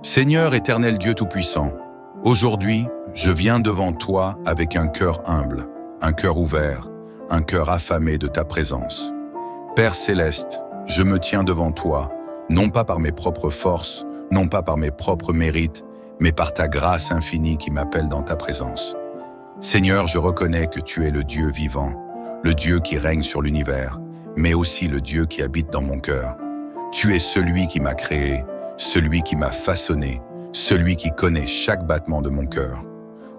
Seigneur éternel Dieu Tout-Puissant, aujourd'hui, je viens devant toi avec un cœur humble, un cœur ouvert, un cœur affamé de ta présence. Père céleste, je me tiens devant toi, non pas par mes propres forces, non pas par mes propres mérites, mais par ta grâce infinie qui m'appelle dans ta présence. Seigneur, je reconnais que tu es le Dieu vivant, le Dieu qui règne sur l'univers, mais aussi le Dieu qui habite dans mon cœur. Tu es celui qui m'a créé, celui qui m'a façonné, celui qui connaît chaque battement de mon cœur.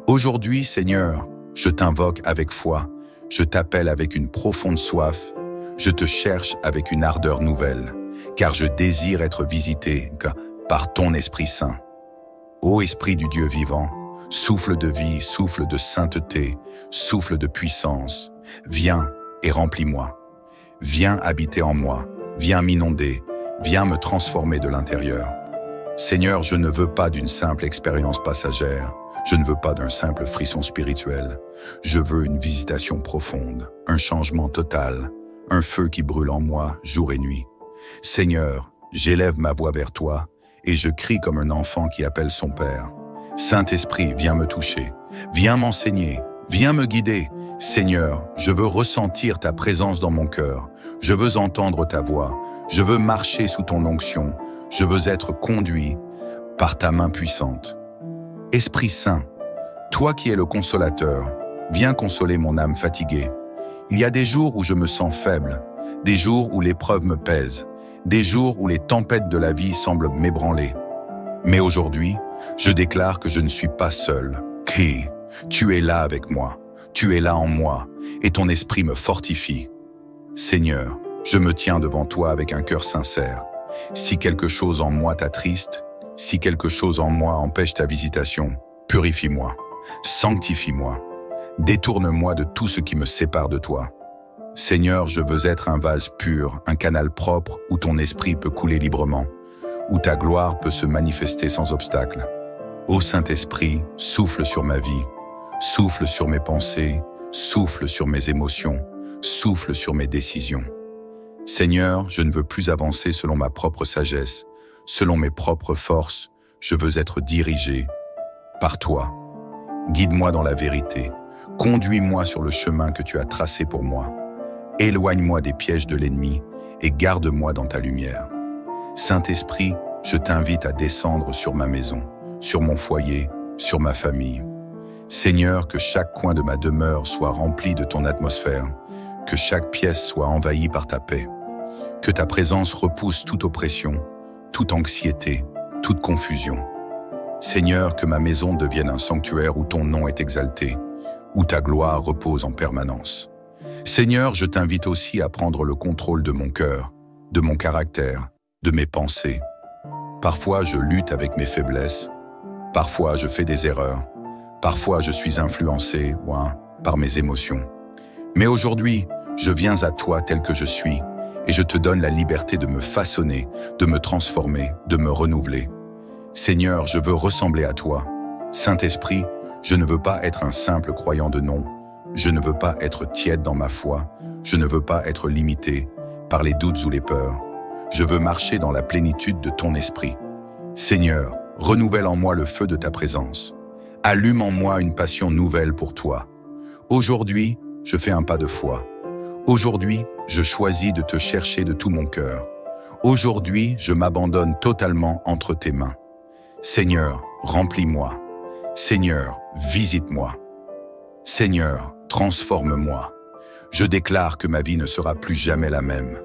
Aujourd'hui, Seigneur, je t'invoque avec foi, je t'appelle avec une profonde soif, je te cherche avec une ardeur nouvelle, car je désire être visité par ton Esprit Saint. Ô Esprit du Dieu vivant, souffle de vie, souffle de sainteté, souffle de puissance, viens et remplis-moi. Viens habiter en moi, viens m'inonder, viens me transformer de l'intérieur. Seigneur, je ne veux pas d'une simple expérience passagère, je ne veux pas d'un simple frisson spirituel. Je veux une visitation profonde, un changement total, un feu qui brûle en moi jour et nuit. Seigneur, j'élève ma voix vers toi et je crie comme un enfant qui appelle son Père. Saint-Esprit, viens me toucher, viens m'enseigner, viens me guider. Seigneur, je veux ressentir ta présence dans mon cœur, je veux entendre ta voix, je veux marcher sous ton onction, je veux être conduit par ta main puissante. Esprit Saint, toi qui es le consolateur, viens consoler mon âme fatiguée. Il y a des jours où je me sens faible, des jours où l'épreuve me pèse, des jours où les tempêtes de la vie semblent m'ébranler. Mais aujourd'hui, je déclare que je ne suis pas seul. Tu es là avec moi, tu es là en moi, et ton esprit me fortifie. Seigneur, je me tiens devant toi avec un cœur sincère. Si quelque chose en moi t'attriste, si quelque chose en moi empêche ta visitation, purifie-moi, sanctifie-moi, détourne-moi de tout ce qui me sépare de toi. Seigneur, je veux être un vase pur, un canal propre où ton esprit peut couler librement, où ta gloire peut se manifester sans obstacle. Ô Saint-Esprit, souffle sur ma vie, souffle sur mes pensées, souffle sur mes émotions, souffle sur mes décisions. Seigneur, je ne veux plus avancer selon ma propre sagesse, selon mes propres forces, je veux être dirigé par toi. Guide-moi dans la vérité, conduis-moi sur le chemin que tu as tracé pour moi. Éloigne-moi des pièges de l'ennemi et garde-moi dans ta lumière. Saint-Esprit, je t'invite à descendre sur ma maison, sur mon foyer, sur ma famille. Seigneur, que chaque coin de ma demeure soit rempli de ton atmosphère, que chaque pièce soit envahie par ta paix, que ta présence repousse toute oppression, toute anxiété, toute confusion. Seigneur, que ma maison devienne un sanctuaire où ton nom est exalté, où ta gloire repose en permanence. Seigneur, je t'invite aussi à prendre le contrôle de mon cœur, de mon caractère, de mes pensées. Parfois, je lutte avec mes faiblesses, parfois je fais des erreurs, parfois je suis influencé par mes émotions. Mais aujourd'hui, je viens à toi tel que je suis et je te donne la liberté de me façonner, de me transformer, de me renouveler. Seigneur, je veux ressembler à toi. Saint-Esprit, je ne veux pas être un simple croyant de nom. Je ne veux pas être tiède dans ma foi. Je ne veux pas être limité par les doutes ou les peurs. Je veux marcher dans la plénitude de ton esprit. Seigneur, renouvelle en moi le feu de ta présence. Allume en moi une passion nouvelle pour toi. Aujourd'hui, je fais un pas de foi. Aujourd'hui, je choisis de te chercher de tout mon cœur. Aujourd'hui, je m'abandonne totalement entre tes mains. Seigneur, remplis-moi. Seigneur, visite-moi. Seigneur, transforme-moi. Je déclare que ma vie ne sera plus jamais la même,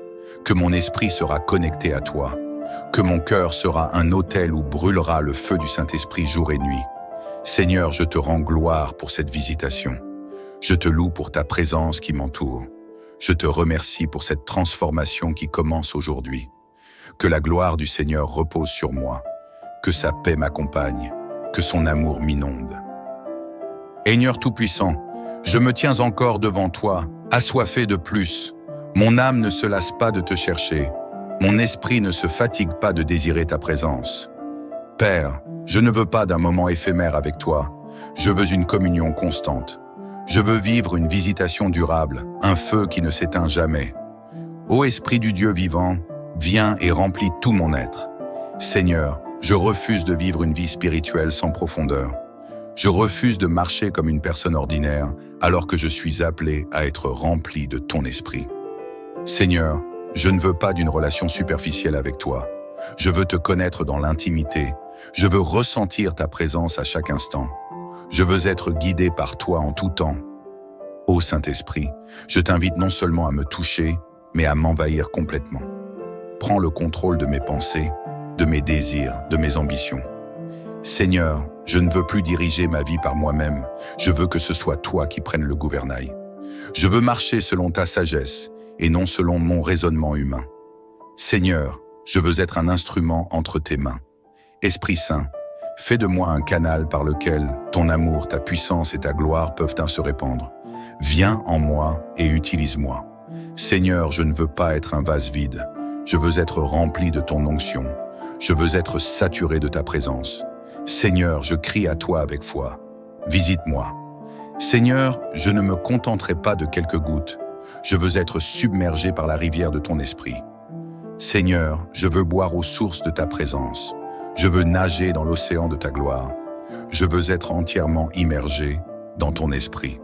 que mon esprit sera connecté à toi, que mon cœur sera un autel où brûlera le feu du Saint-Esprit jour et nuit. Seigneur, je te rends gloire pour cette visitation. Je te loue pour ta présence qui m'entoure. Je te remercie pour cette transformation qui commence aujourd'hui. Que la gloire du Seigneur repose sur moi, que sa paix m'accompagne, que son amour m'inonde. Seigneur Tout-Puissant, je me tiens encore devant toi, assoiffé de plus. Mon âme ne se lasse pas de te chercher. Mon esprit ne se fatigue pas de désirer ta présence. Père, je ne veux pas d'un moment éphémère avec toi. Je veux une communion constante. Je veux vivre une visitation durable, un feu qui ne s'éteint jamais. Ô Esprit du Dieu vivant, viens et remplis tout mon être. Seigneur, Je refuse de vivre une vie spirituelle sans profondeur. Je refuse de marcher comme une personne ordinaire alors que je suis appelé à être rempli de ton esprit. Seigneur, je ne veux pas d'une relation superficielle avec toi. Je veux te connaître dans l'intimité. Je veux ressentir ta présence à chaque instant. Je veux être guidé par toi en tout temps. Ô Saint-Esprit, je t'invite non seulement à me toucher, mais à m'envahir complètement. Prends le contrôle de mes pensées, de mes désirs, de mes ambitions. Seigneur, je ne veux plus diriger ma vie par moi-même. Je veux que ce soit toi qui prennes le gouvernail. Je veux marcher selon ta sagesse et non selon mon raisonnement humain. Seigneur, je veux être un instrument entre tes mains. Esprit Saint, fais de moi un canal par lequel ton amour, ta puissance et ta gloire peuvent se répandre. Viens en moi et utilise-moi. Seigneur, je ne veux pas être un vase vide. Je veux être rempli de ton onction. Je veux être saturé de ta présence. Seigneur, je crie à toi avec foi. Visite-moi. Seigneur, je ne me contenterai pas de quelques gouttes. Je veux être submergé par la rivière de ton esprit. Seigneur, je veux boire aux sources de ta présence. Je veux nager dans l'océan de ta gloire. Je veux être entièrement immergé dans ton esprit.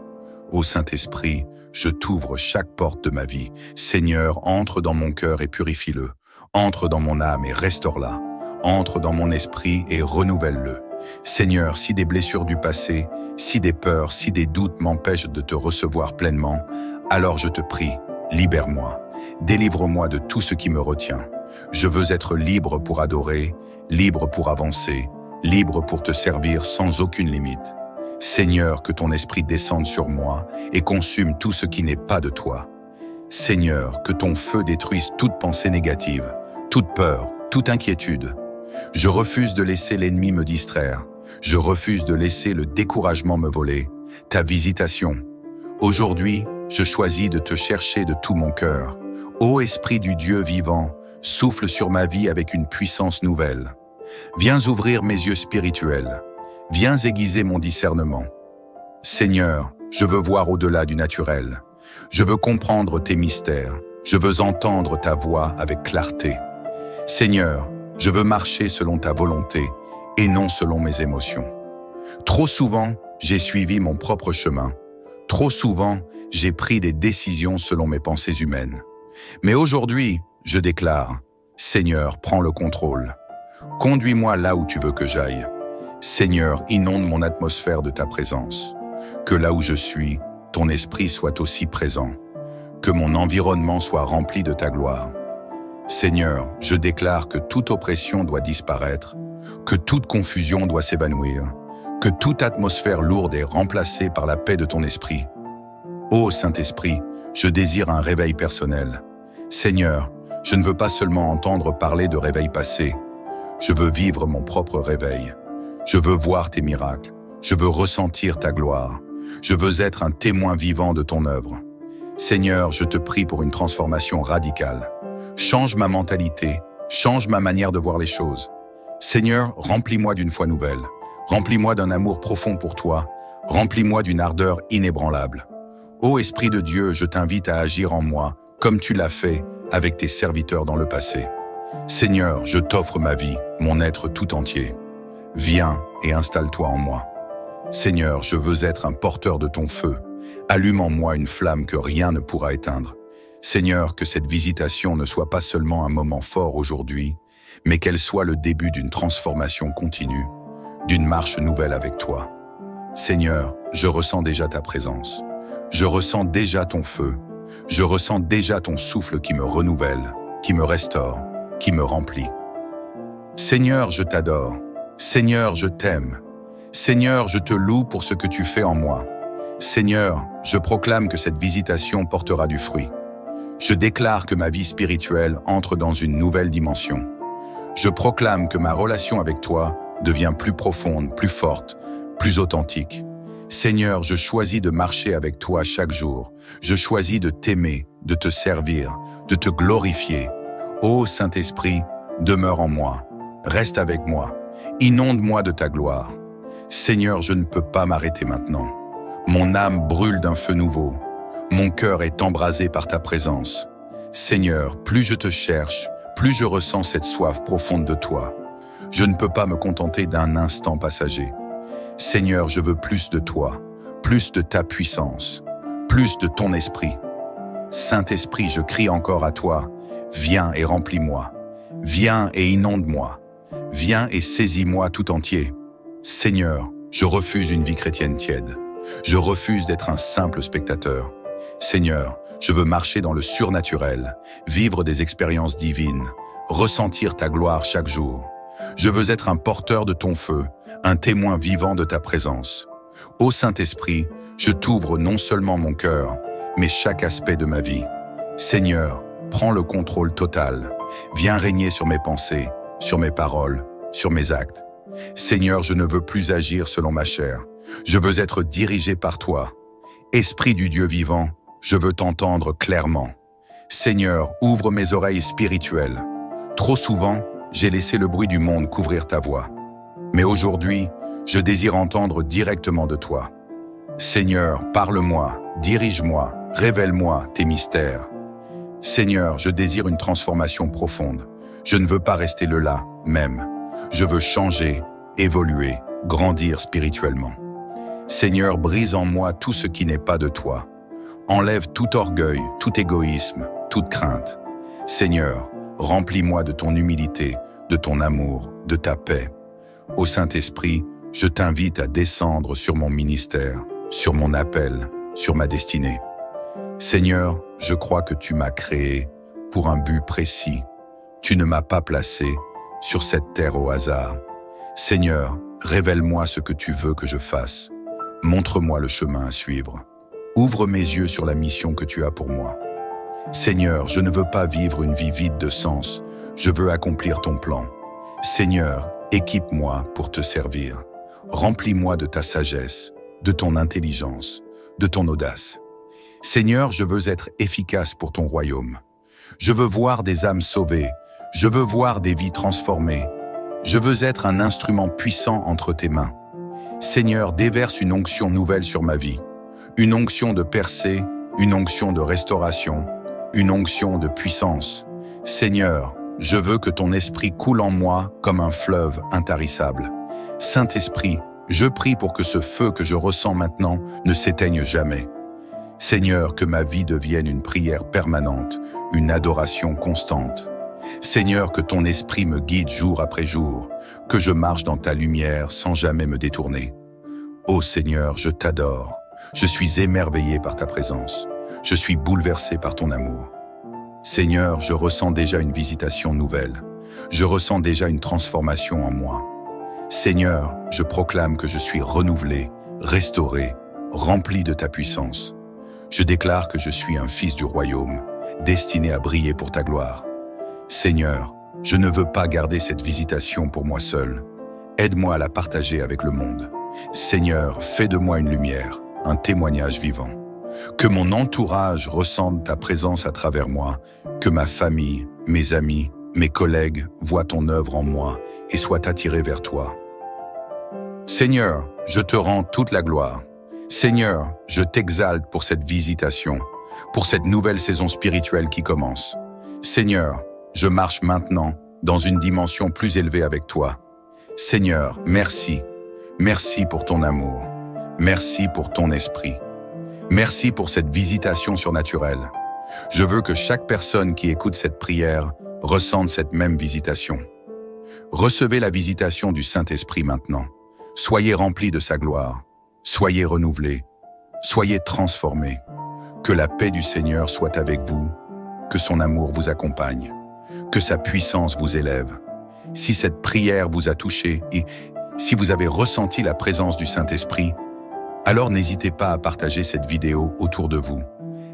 Ô Saint-Esprit, je t'ouvre chaque porte de ma vie. Seigneur, entre dans mon cœur et purifie-le. Entre dans mon âme et restaure-la. Entre dans mon esprit et renouvelle-le. Seigneur, si des blessures du passé, si des peurs, si des doutes m'empêchent de te recevoir pleinement, alors je te prie, libère-moi. Délivre-moi de tout ce qui me retient. Je veux être libre pour adorer, libre pour avancer, libre pour te servir sans aucune limite. Seigneur, que ton esprit descende sur moi et consume tout ce qui n'est pas de toi. Seigneur, que ton feu détruise toute pensée négative, toute peur, toute inquiétude. Je refuse de laisser l'ennemi me distraire. Je refuse de laisser le découragement me voler. Ta visitation. Aujourd'hui, je choisis de te chercher de tout mon cœur. Ô Esprit du Dieu vivant, souffle sur ma vie avec une puissance nouvelle. Viens ouvrir mes yeux spirituels. Viens aiguiser mon discernement. Seigneur, je veux voir au-delà du naturel. Je veux comprendre tes mystères. Je veux entendre ta voix avec clarté. Seigneur, je veux marcher selon ta volonté et non selon mes émotions. Trop souvent, j'ai suivi mon propre chemin. Trop souvent, j'ai pris des décisions selon mes pensées humaines. Mais aujourd'hui, je déclare, Seigneur, prends le contrôle. Conduis-moi là où tu veux que j'aille. Seigneur, inonde mon atmosphère de ta présence. Que là où je suis, ton esprit soit aussi présent. Que mon environnement soit rempli de ta gloire. Seigneur, je déclare que toute oppression doit disparaître, que toute confusion doit s'évanouir, que toute atmosphère lourde est remplacée par la paix de ton esprit. Ô Saint-Esprit, je désire un réveil personnel. Seigneur, je ne veux pas seulement entendre parler de réveil passé. Je veux vivre mon propre réveil. Je veux voir tes miracles. Je veux ressentir ta gloire. Je veux être un témoin vivant de ton œuvre. Seigneur, je te prie pour une transformation radicale. Change ma mentalité, change ma manière de voir les choses. Seigneur, remplis-moi d'une foi nouvelle. Remplis-moi d'un amour profond pour toi. Remplis-moi d'une ardeur inébranlable. Ô Esprit de Dieu, je t'invite à agir en moi, comme tu l'as fait avec tes serviteurs dans le passé. Seigneur, je t'offre ma vie, mon être tout entier. Viens et installe-toi en moi. Seigneur, je veux être un porteur de ton feu. Allume en moi une flamme que rien ne pourra éteindre. Seigneur, que cette visitation ne soit pas seulement un moment fort aujourd'hui, mais qu'elle soit le début d'une transformation continue, d'une marche nouvelle avec toi. Seigneur, je ressens déjà ta présence. Je ressens déjà ton feu. Je ressens déjà ton souffle qui me renouvelle, qui me restaure, qui me remplit. Seigneur, je t'adore. Seigneur, je t'aime. Seigneur, je te loue pour ce que tu fais en moi. Seigneur, je proclame que cette visitation portera du fruit. Je déclare que ma vie spirituelle entre dans une nouvelle dimension. Je proclame que ma relation avec toi devient plus profonde, plus forte, plus authentique. Seigneur, je choisis de marcher avec toi chaque jour. Je choisis de t'aimer, de te servir, de te glorifier. Ô Saint-Esprit, demeure en moi. Reste avec moi. Inonde-moi de ta gloire. Seigneur, je ne peux pas m'arrêter maintenant. Mon âme brûle d'un feu nouveau. Mon cœur est embrasé par ta présence. Seigneur, plus je te cherche, plus je ressens cette soif profonde de toi. Je ne peux pas me contenter d'un instant passager. Seigneur, je veux plus de toi, plus de ta puissance, plus de ton esprit. Saint-Esprit, je crie encore à toi, viens et remplis-moi, viens et inonde-moi, viens et saisis-moi tout entier. Seigneur, je refuse une vie chrétienne tiède. Je refuse d'être un simple spectateur. Seigneur, je veux marcher dans le surnaturel, vivre des expériences divines, ressentir ta gloire chaque jour. Je veux être un porteur de ton feu, un témoin vivant de ta présence. Ô Saint-Esprit, je t'ouvre non seulement mon cœur, mais chaque aspect de ma vie. Seigneur, prends le contrôle total. Viens régner sur mes pensées, sur mes paroles, sur mes actes. Seigneur, je ne veux plus agir selon ma chair. Je veux être dirigé par toi. Esprit du Dieu vivant, je veux t'entendre clairement. Seigneur, ouvre mes oreilles spirituelles. Trop souvent, j'ai laissé le bruit du monde couvrir ta voix. Mais aujourd'hui, je désire entendre directement de toi. Seigneur, parle-moi, dirige-moi, révèle-moi tes mystères. Seigneur, je désire une transformation profonde. Je ne veux pas rester le là, même. Je veux changer, évoluer, grandir spirituellement. Seigneur, brise en moi tout ce qui n'est pas de toi. Enlève tout orgueil, tout égoïsme, toute crainte. Seigneur, remplis-moi de ton humilité, de ton amour, de ta paix. Ô Saint-Esprit, je t'invite à descendre sur mon ministère, sur mon appel, sur ma destinée. Seigneur, je crois que tu m'as créé pour un but précis. Tu ne m'as pas placé sur cette terre au hasard. Seigneur, révèle-moi ce que tu veux que je fasse. Montre-moi le chemin à suivre. Ouvre mes yeux sur la mission que tu as pour moi. Seigneur, je ne veux pas vivre une vie vide de sens. Je veux accomplir ton plan. Seigneur, équipe-moi pour te servir. Remplis-moi de ta sagesse, de ton intelligence, de ton audace. Seigneur, je veux être efficace pour ton royaume. Je veux voir des âmes sauvées. Je veux voir des vies transformées. Je veux être un instrument puissant entre tes mains. Seigneur, déverse une onction nouvelle sur ma vie. Une onction de percée, une onction de restauration, une onction de puissance. Seigneur, je veux que ton esprit coule en moi comme un fleuve intarissable. Saint-Esprit, je prie pour que ce feu que je ressens maintenant ne s'éteigne jamais. Seigneur, que ma vie devienne une prière permanente, une adoration constante. Seigneur, que ton esprit me guide jour après jour, que je marche dans ta lumière sans jamais me détourner. Ô Seigneur, je t'adore. Je suis émerveillé par ta présence. Je suis bouleversé par ton amour. Seigneur, je ressens déjà une visitation nouvelle. Je ressens déjà une transformation en moi. Seigneur, je proclame que je suis renouvelé, restauré, rempli de ta puissance. Je déclare que je suis un fils du royaume, destiné à briller pour ta gloire. Seigneur, je ne veux pas garder cette visitation pour moi seul. Aide-moi à la partager avec le monde. Seigneur, fais de moi une lumière, un témoignage vivant. Que mon entourage ressente ta présence à travers moi, que ma famille, mes amis, mes collègues voient ton œuvre en moi et soient attirés vers toi. Seigneur, je te rends toute la gloire. Seigneur, je t'exalte pour cette visitation, pour cette nouvelle saison spirituelle qui commence. Seigneur, je marche maintenant dans une dimension plus élevée avec toi. Seigneur, merci. Merci pour ton amour. Merci pour ton esprit. Merci pour cette visitation surnaturelle. Je veux que chaque personne qui écoute cette prière ressente cette même visitation. Recevez la visitation du Saint-Esprit maintenant. Soyez remplis de sa gloire. Soyez renouvelés. Soyez transformés. Que la paix du Seigneur soit avec vous. Que son amour vous accompagne. Que sa puissance vous élève. Si cette prière vous a touché et si vous avez ressenti la présence du Saint-Esprit, alors n'hésitez pas à partager cette vidéo autour de vous.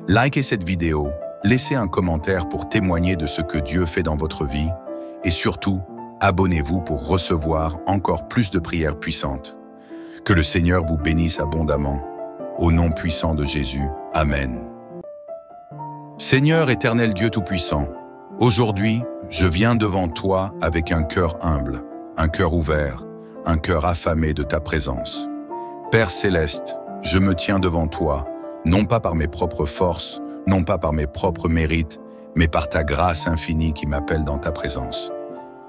Likez cette vidéo, laissez un commentaire pour témoigner de ce que Dieu fait dans votre vie et surtout, abonnez-vous pour recevoir encore plus de prières puissantes. Que le Seigneur vous bénisse abondamment. Au nom puissant de Jésus. Amen. Seigneur éternel Dieu Tout-Puissant, aujourd'hui, je viens devant toi avec un cœur humble, un cœur ouvert, un cœur affamé de ta présence. Père céleste, je me tiens devant toi, non pas par mes propres forces, non pas par mes propres mérites, mais par ta grâce infinie qui m'appelle dans ta présence.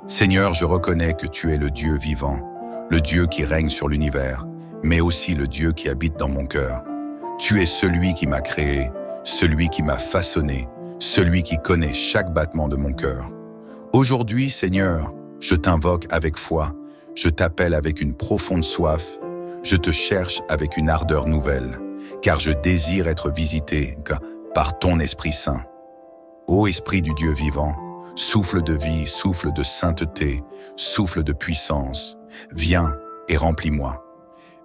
Seigneur, je reconnais que tu es le Dieu vivant, le Dieu qui règne sur l'univers, mais aussi le Dieu qui habite dans mon cœur. Tu es celui qui m'a créé, celui qui m'a façonné, celui qui connaît chaque battement de mon cœur. Aujourd'hui, Seigneur, je t'invoque avec foi, je t'appelle avec une profonde soif, je te cherche avec une ardeur nouvelle, car je désire être visité par ton Esprit Saint. Ô Esprit du Dieu vivant, souffle de vie, souffle de sainteté, souffle de puissance, viens et remplis-moi.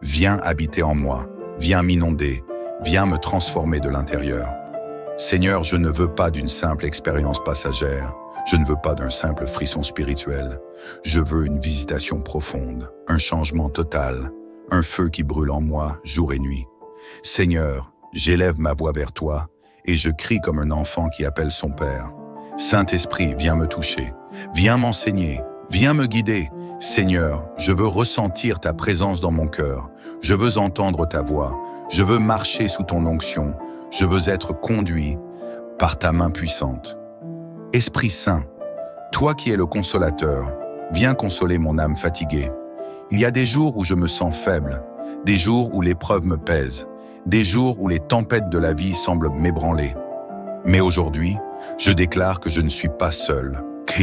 Viens habiter en moi, viens m'inonder, viens me transformer de l'intérieur. Seigneur, je ne veux pas d'une simple expérience passagère, je ne veux pas d'un simple frisson spirituel. Je veux une visitation profonde, un changement total, un feu qui brûle en moi jour et nuit. Seigneur, j'élève ma voix vers toi et je crie comme un enfant qui appelle son Père. Saint-Esprit, viens me toucher, viens m'enseigner, viens me guider. Seigneur, je veux ressentir ta présence dans mon cœur, je veux entendre ta voix, je veux marcher sous ton onction, je veux être conduit par ta main puissante. Esprit Saint, toi qui es le consolateur, viens consoler mon âme fatiguée. Il y a des jours où je me sens faible, des jours où l'épreuve me pèse, des jours où les tempêtes de la vie semblent m'ébranler. Mais aujourd'hui, je déclare que je ne suis pas seul, que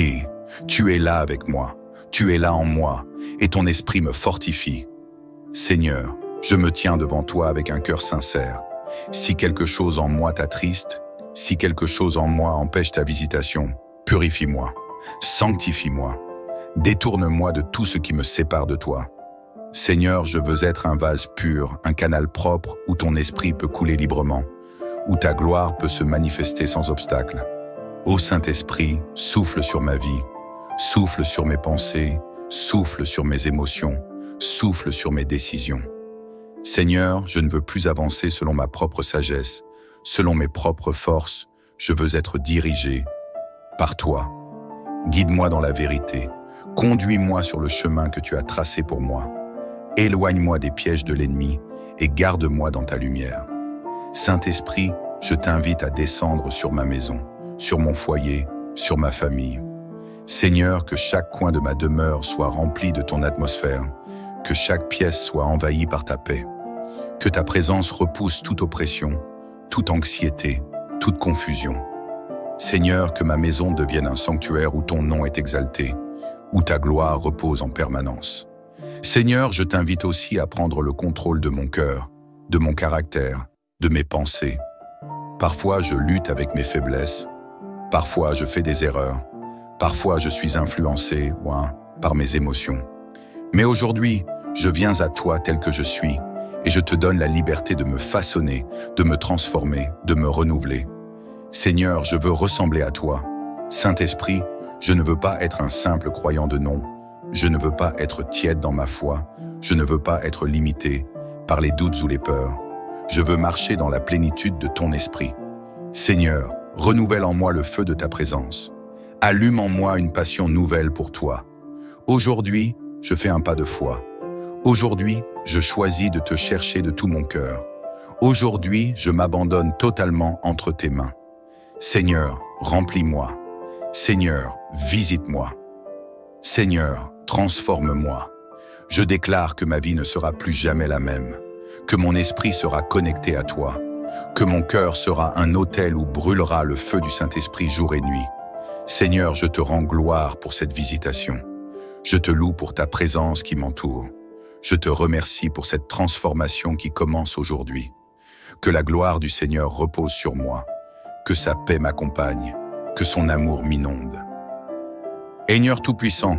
tu es là avec moi, tu es là en moi, et ton esprit me fortifie. Seigneur, je me tiens devant toi avec un cœur sincère. Si quelque chose en moi t'attriste, si quelque chose en moi empêche ta visitation, purifie-moi, sanctifie-moi, détourne-moi de tout ce qui me sépare de toi. Seigneur, je veux être un vase pur, un canal propre où ton esprit peut couler librement, où ta gloire peut se manifester sans obstacle. Ô Saint-Esprit, souffle sur ma vie, souffle sur mes pensées, souffle sur mes émotions, souffle sur mes décisions. Seigneur, je ne veux plus avancer selon ma propre sagesse, selon mes propres forces, je veux être dirigé par toi. Guide-moi dans la vérité, conduis-moi sur le chemin que tu as tracé pour moi. Éloigne-moi des pièges de l'ennemi et garde-moi dans ta lumière. Saint-Esprit, je t'invite à descendre sur ma maison, sur mon foyer, sur ma famille. Seigneur, que chaque coin de ma demeure soit rempli de ton atmosphère, que chaque pièce soit envahie par ta paix, que ta présence repousse toute oppression, toute anxiété, toute confusion. Seigneur, que ma maison devienne un sanctuaire où ton nom est exalté, où ta gloire repose en permanence. Seigneur, je t'invite aussi à prendre le contrôle de mon cœur, de mon caractère, de mes pensées. Parfois, je lutte avec mes faiblesses, parfois je fais des erreurs, parfois je suis influencé par mes émotions. Mais aujourd'hui, je viens à toi tel que je suis, et je te donne la liberté de me façonner, de me transformer, de me renouveler. Seigneur, je veux ressembler à toi. Saint-Esprit, je ne veux pas être un simple croyant de nom. Je ne veux pas être tiède dans ma foi. Je ne veux pas être limité par les doutes ou les peurs. Je veux marcher dans la plénitude de ton esprit. Seigneur, renouvelle en moi le feu de ta présence. Allume en moi une passion nouvelle pour toi. Aujourd'hui, je fais un pas de foi. Aujourd'hui, je choisis de te chercher de tout mon cœur. Aujourd'hui, je m'abandonne totalement entre tes mains. Seigneur, remplis-moi. Seigneur, visite-moi. Seigneur, transforme-moi. Je déclare que ma vie ne sera plus jamais la même, que mon esprit sera connecté à toi, que mon cœur sera un autel où brûlera le feu du Saint-Esprit jour et nuit. Seigneur, je te rends gloire pour cette visitation. Je te loue pour ta présence qui m'entoure. Je te remercie pour cette transformation qui commence aujourd'hui. Que la gloire du Seigneur repose sur moi, que sa paix m'accompagne, que son amour m'inonde. Seigneur Tout-Puissant,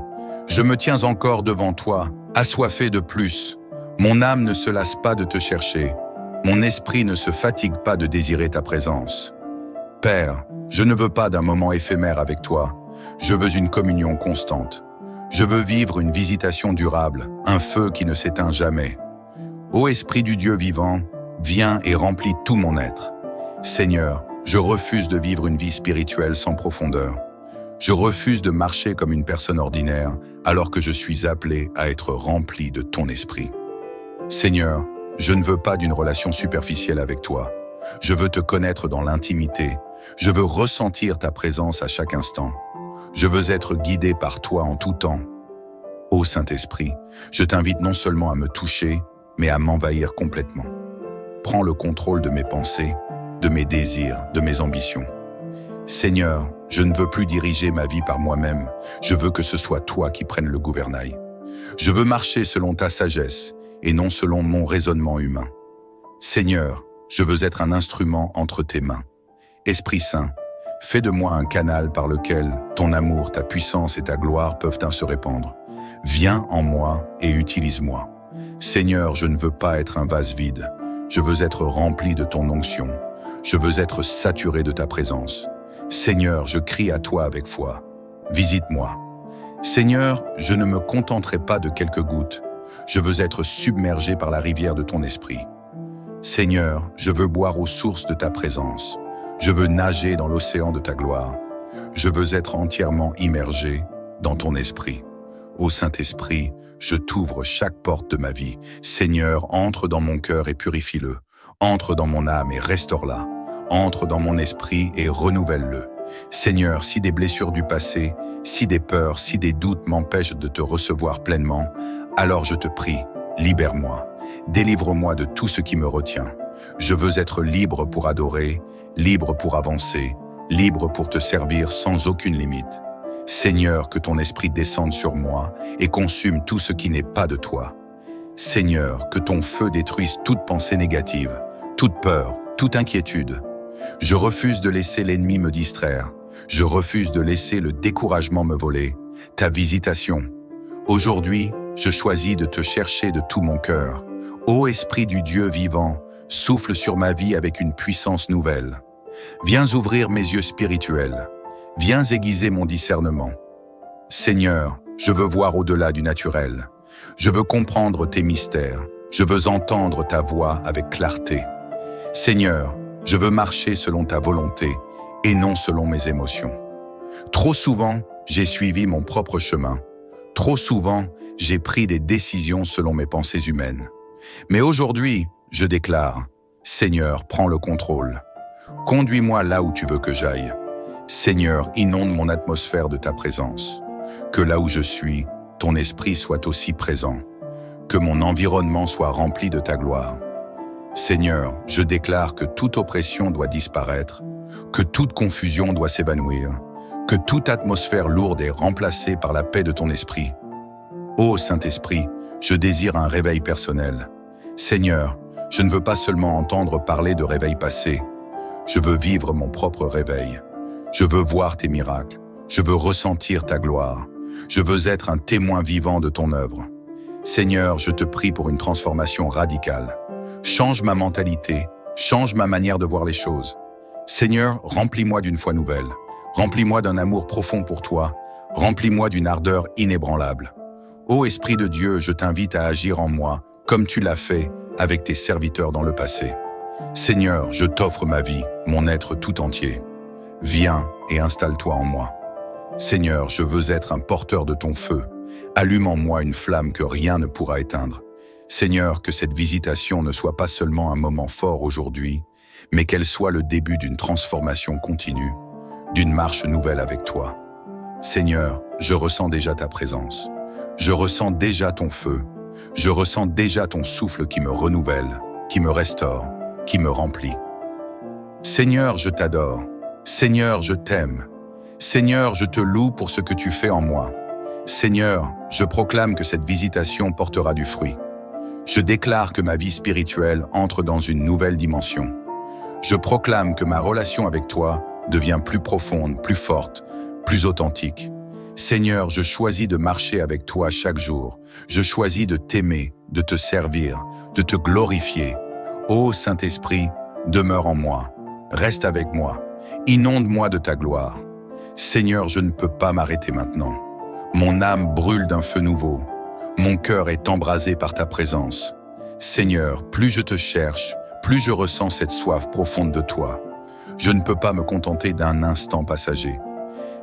je me tiens encore devant toi, assoiffé de plus. Mon âme ne se lasse pas de te chercher. Mon esprit ne se fatigue pas de désirer ta présence. Père, je ne veux pas d'un moment éphémère avec toi. Je veux une communion constante. Je veux vivre une visitation durable, un feu qui ne s'éteint jamais. Ô Esprit du Dieu vivant, viens et remplis tout mon être. Seigneur, je refuse de vivre une vie spirituelle sans profondeur. Je refuse de marcher comme une personne ordinaire alors que je suis appelé à être rempli de ton esprit. Seigneur, je ne veux pas d'une relation superficielle avec toi. Je veux te connaître dans l'intimité. Je veux ressentir ta présence à chaque instant. Je veux être guidé par toi en tout temps. Ô Saint-Esprit, je t'invite non seulement à me toucher, mais à m'envahir complètement. Prends le contrôle de mes pensées, de mes désirs, de mes ambitions. Seigneur, je ne veux plus diriger ma vie par moi-même, je veux que ce soit toi qui prennes le gouvernail. Je veux marcher selon ta sagesse et non selon mon raisonnement humain. Seigneur, je veux être un instrument entre tes mains. Esprit Saint, fais de moi un canal par lequel ton amour, ta puissance et ta gloire peuvent se répandre. Viens en moi et utilise-moi. Seigneur, je ne veux pas être un vase vide. Je veux être rempli de ton onction. Je veux être saturé de ta présence. Seigneur, je crie à toi avec foi. Visite-moi. Seigneur, je ne me contenterai pas de quelques gouttes. Je veux être submergé par la rivière de ton esprit. Seigneur, je veux boire aux sources de ta présence. Je veux nager dans l'océan de ta gloire. Je veux être entièrement immergé dans ton esprit. Ô Saint-Esprit, je t'ouvre chaque porte de ma vie. Seigneur, entre dans mon cœur et purifie-le. Entre dans mon âme et restaure-la. Entre dans mon esprit et renouvelle-le. Seigneur, si des blessures du passé, si des peurs, si des doutes m'empêchent de te recevoir pleinement, alors je te prie, libère-moi. Délivre-moi de tout ce qui me retient. Je veux être libre pour adorer, libre pour avancer, libre pour te servir sans aucune limite. Seigneur, que ton esprit descende sur moi et consume tout ce qui n'est pas de toi. Seigneur, que ton feu détruise toute pensée négative, toute peur, toute inquiétude. Je refuse de laisser l'ennemi me distraire. Je refuse de laisser le découragement me voler. Ta visitation. Aujourd'hui, je choisis de te chercher de tout mon cœur. Ô Esprit du Dieu vivant, souffle sur ma vie avec une puissance nouvelle. Viens ouvrir mes yeux spirituels. Viens aiguiser mon discernement. Seigneur, je veux voir au-delà du naturel. Je veux comprendre tes mystères. Je veux entendre ta voix avec clarté. Seigneur, je veux marcher selon ta volonté et non selon mes émotions. Trop souvent, j'ai suivi mon propre chemin. Trop souvent, j'ai pris des décisions selon mes pensées humaines. Mais aujourd'hui, je déclare, Seigneur, prends le contrôle. Conduis-moi là où tu veux que j'aille. Seigneur, inonde mon atmosphère de ta présence. Que là où je suis, ton esprit soit aussi présent. Que mon environnement soit rempli de ta gloire. Seigneur, je déclare que toute oppression doit disparaître, que toute confusion doit s'évanouir, que toute atmosphère lourde est remplacée par la paix de ton esprit. Ô Saint-Esprit, je désire un réveil personnel. Seigneur, je ne veux pas seulement entendre parler de réveil passé. Je veux vivre mon propre réveil. Je veux voir tes miracles. Je veux ressentir ta gloire. Je veux être un témoin vivant de ton œuvre. Seigneur, je te prie pour une transformation radicale. Change ma mentalité, change ma manière de voir les choses. Seigneur, remplis-moi d'une foi nouvelle. Remplis-moi d'un amour profond pour toi. Remplis-moi d'une ardeur inébranlable. Ô Esprit de Dieu, je t'invite à agir en moi, comme tu l'as fait avec tes serviteurs dans le passé. Seigneur, je t'offre ma vie, mon être tout entier. Viens et installe-toi en moi. Seigneur, je veux être un porteur de ton feu. Allume en moi une flamme que rien ne pourra éteindre. Seigneur, que cette visitation ne soit pas seulement un moment fort aujourd'hui, mais qu'elle soit le début d'une transformation continue, d'une marche nouvelle avec toi. Seigneur, je ressens déjà ta présence. Je ressens déjà ton feu. Je ressens déjà ton souffle qui me renouvelle, qui me restaure, qui me remplit. Seigneur, je t'adore. Seigneur, je t'aime. Seigneur, je te loue pour ce que tu fais en moi. Seigneur, je proclame que cette visitation portera du fruit. Je déclare que ma vie spirituelle entre dans une nouvelle dimension. Je proclame que ma relation avec toi devient plus profonde, plus forte, plus authentique. Seigneur, je choisis de marcher avec toi chaque jour. Je choisis de t'aimer, de te servir, de te glorifier. Ô Saint-Esprit, demeure en moi. Reste avec moi. Inonde-moi de ta gloire. Seigneur, je ne peux pas m'arrêter maintenant. Mon âme brûle d'un feu nouveau. Mon cœur est embrasé par ta présence. Seigneur, plus je te cherche, plus je ressens cette soif profonde de toi. Je ne peux pas me contenter d'un instant passager.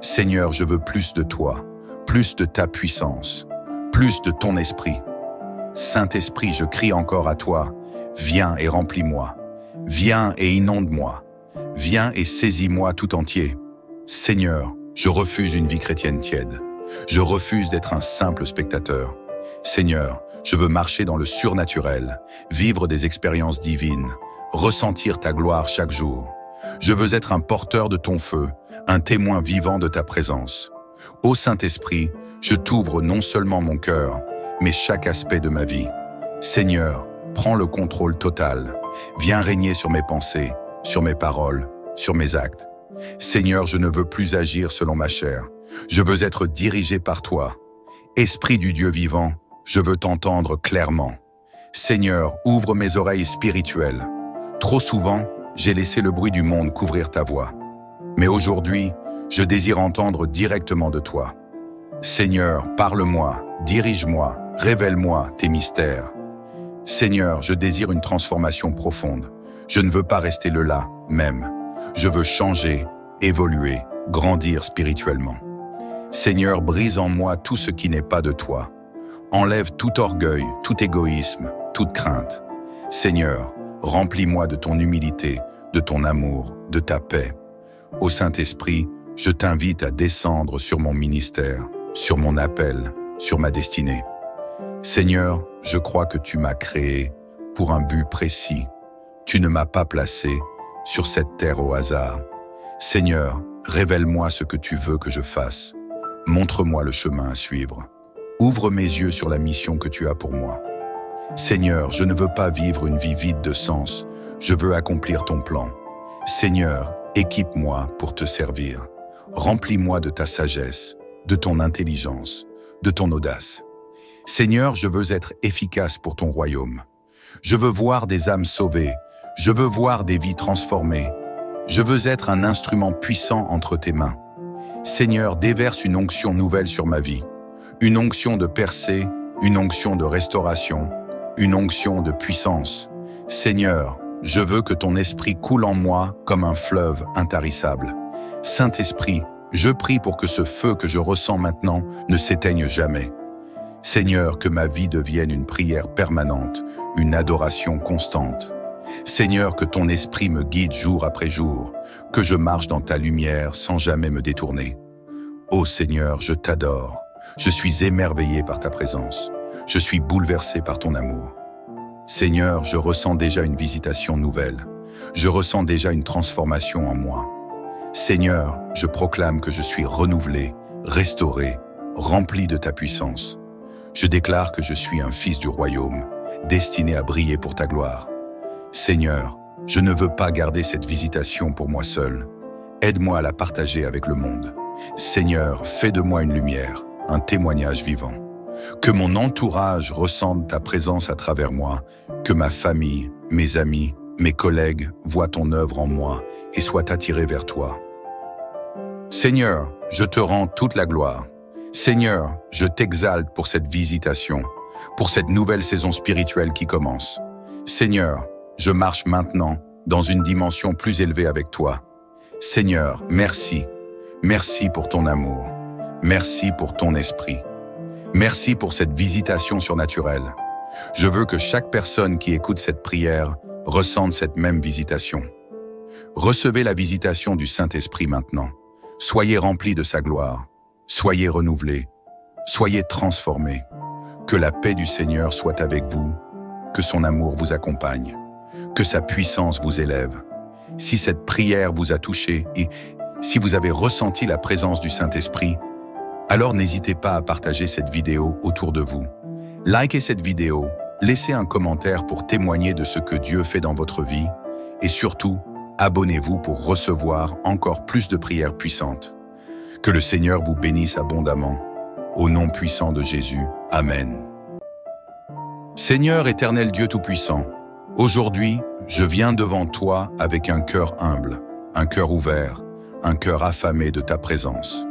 Seigneur, je veux plus de toi, plus de ta puissance, plus de ton esprit. Saint-Esprit, je crie encore à toi. Viens et remplis-moi. Viens et inonde-moi. Viens et saisis-moi tout entier. Seigneur, Je refuse une vie chrétienne tiède. Je refuse d'être un simple spectateur. Seigneur, je veux marcher dans le surnaturel, vivre des expériences divines, ressentir ta gloire chaque jour. Je veux être un porteur de ton feu, un témoin vivant de ta présence. Ô Saint-Esprit, je t'ouvre non seulement mon cœur, mais chaque aspect de ma vie. Seigneur, prends le contrôle total. Viens régner sur mes pensées, sur mes paroles, sur mes actes. Seigneur, je ne veux plus agir selon ma chair. Je veux être dirigé par toi. Esprit du Dieu vivant, je veux t'entendre clairement. Seigneur, ouvre mes oreilles spirituelles. Trop souvent, j'ai laissé le bruit du monde couvrir ta voix. Mais aujourd'hui, je désire entendre directement de toi. Seigneur, parle-moi, dirige-moi, révèle-moi tes mystères. Seigneur, je désire une transformation profonde. Je ne veux pas rester le là, même. Je veux changer, évoluer, grandir spirituellement. Seigneur, brise en moi tout ce qui n'est pas de toi. Enlève tout orgueil, tout égoïsme, toute crainte. Seigneur, remplis-moi de ton humilité, de ton amour, de ta paix. Ô Saint-Esprit, je t'invite à descendre sur mon ministère, sur mon appel, sur ma destinée. Seigneur, je crois que tu m'as créé pour un but précis. Tu ne m'as pas placé sur cette terre au hasard. Seigneur, révèle-moi ce que tu veux que je fasse. Montre-moi le chemin à suivre. Ouvre mes yeux sur la mission que tu as pour moi. Seigneur, je ne veux pas vivre une vie vide de sens. Je veux accomplir ton plan. Seigneur, équipe-moi pour te servir. Remplis-moi de ta sagesse, de ton intelligence, de ton audace. Seigneur, je veux être efficace pour ton royaume. Je veux voir des âmes sauvées. Je veux voir des vies transformées. Je veux être un instrument puissant entre tes mains. Seigneur, déverse une onction nouvelle sur ma vie. Une onction de percée, une onction de restauration, une onction de puissance. Seigneur, je veux que ton esprit coule en moi comme un fleuve intarissable. Saint-Esprit, je prie pour que ce feu que je ressens maintenant ne s'éteigne jamais. Seigneur, que ma vie devienne une prière permanente, une adoration constante. Seigneur, que ton esprit me guide jour après jour, que je marche dans ta lumière sans jamais me détourner. Ô Seigneur, je t'adore. Je suis émerveillé par ta présence. Je suis bouleversé par ton amour. Seigneur, je ressens déjà une visitation nouvelle. Je ressens déjà une transformation en moi. Seigneur, je proclame que je suis renouvelé, restauré, rempli de ta puissance. Je déclare que je suis un fils du royaume, destiné à briller pour ta gloire. Seigneur, je ne veux pas garder cette visitation pour moi seul. Aide-moi à la partager avec le monde. Seigneur, fais de moi une lumière, un témoignage vivant. Que mon entourage ressente ta présence à travers moi, que ma famille, mes amis, mes collègues voient ton œuvre en moi et soient attirés vers toi. Seigneur, je te rends toute la gloire. Seigneur, je t'exalte pour cette visitation, pour cette nouvelle saison spirituelle qui commence. Seigneur, je marche maintenant dans une dimension plus élevée avec toi. Seigneur, merci. Merci pour ton amour. Merci pour ton esprit. Merci pour cette visitation surnaturelle. Je veux que chaque personne qui écoute cette prière ressente cette même visitation. Recevez la visitation du Saint-Esprit maintenant. Soyez remplis de sa gloire. Soyez renouvelés. Soyez transformés. Que la paix du Seigneur soit avec vous. Que son amour vous accompagne. Que sa puissance vous élève. Si cette prière vous a touché et si vous avez ressenti la présence du Saint-Esprit, alors n'hésitez pas à partager cette vidéo autour de vous. Likez cette vidéo, laissez un commentaire pour témoigner de ce que Dieu fait dans votre vie et surtout, abonnez-vous pour recevoir encore plus de prières puissantes. Que le Seigneur vous bénisse abondamment. Au nom puissant de Jésus. Amen. Seigneur éternel Dieu Tout-Puissant, aujourd'hui, je viens devant toi avec un cœur humble, un cœur ouvert, un cœur affamé de ta présence.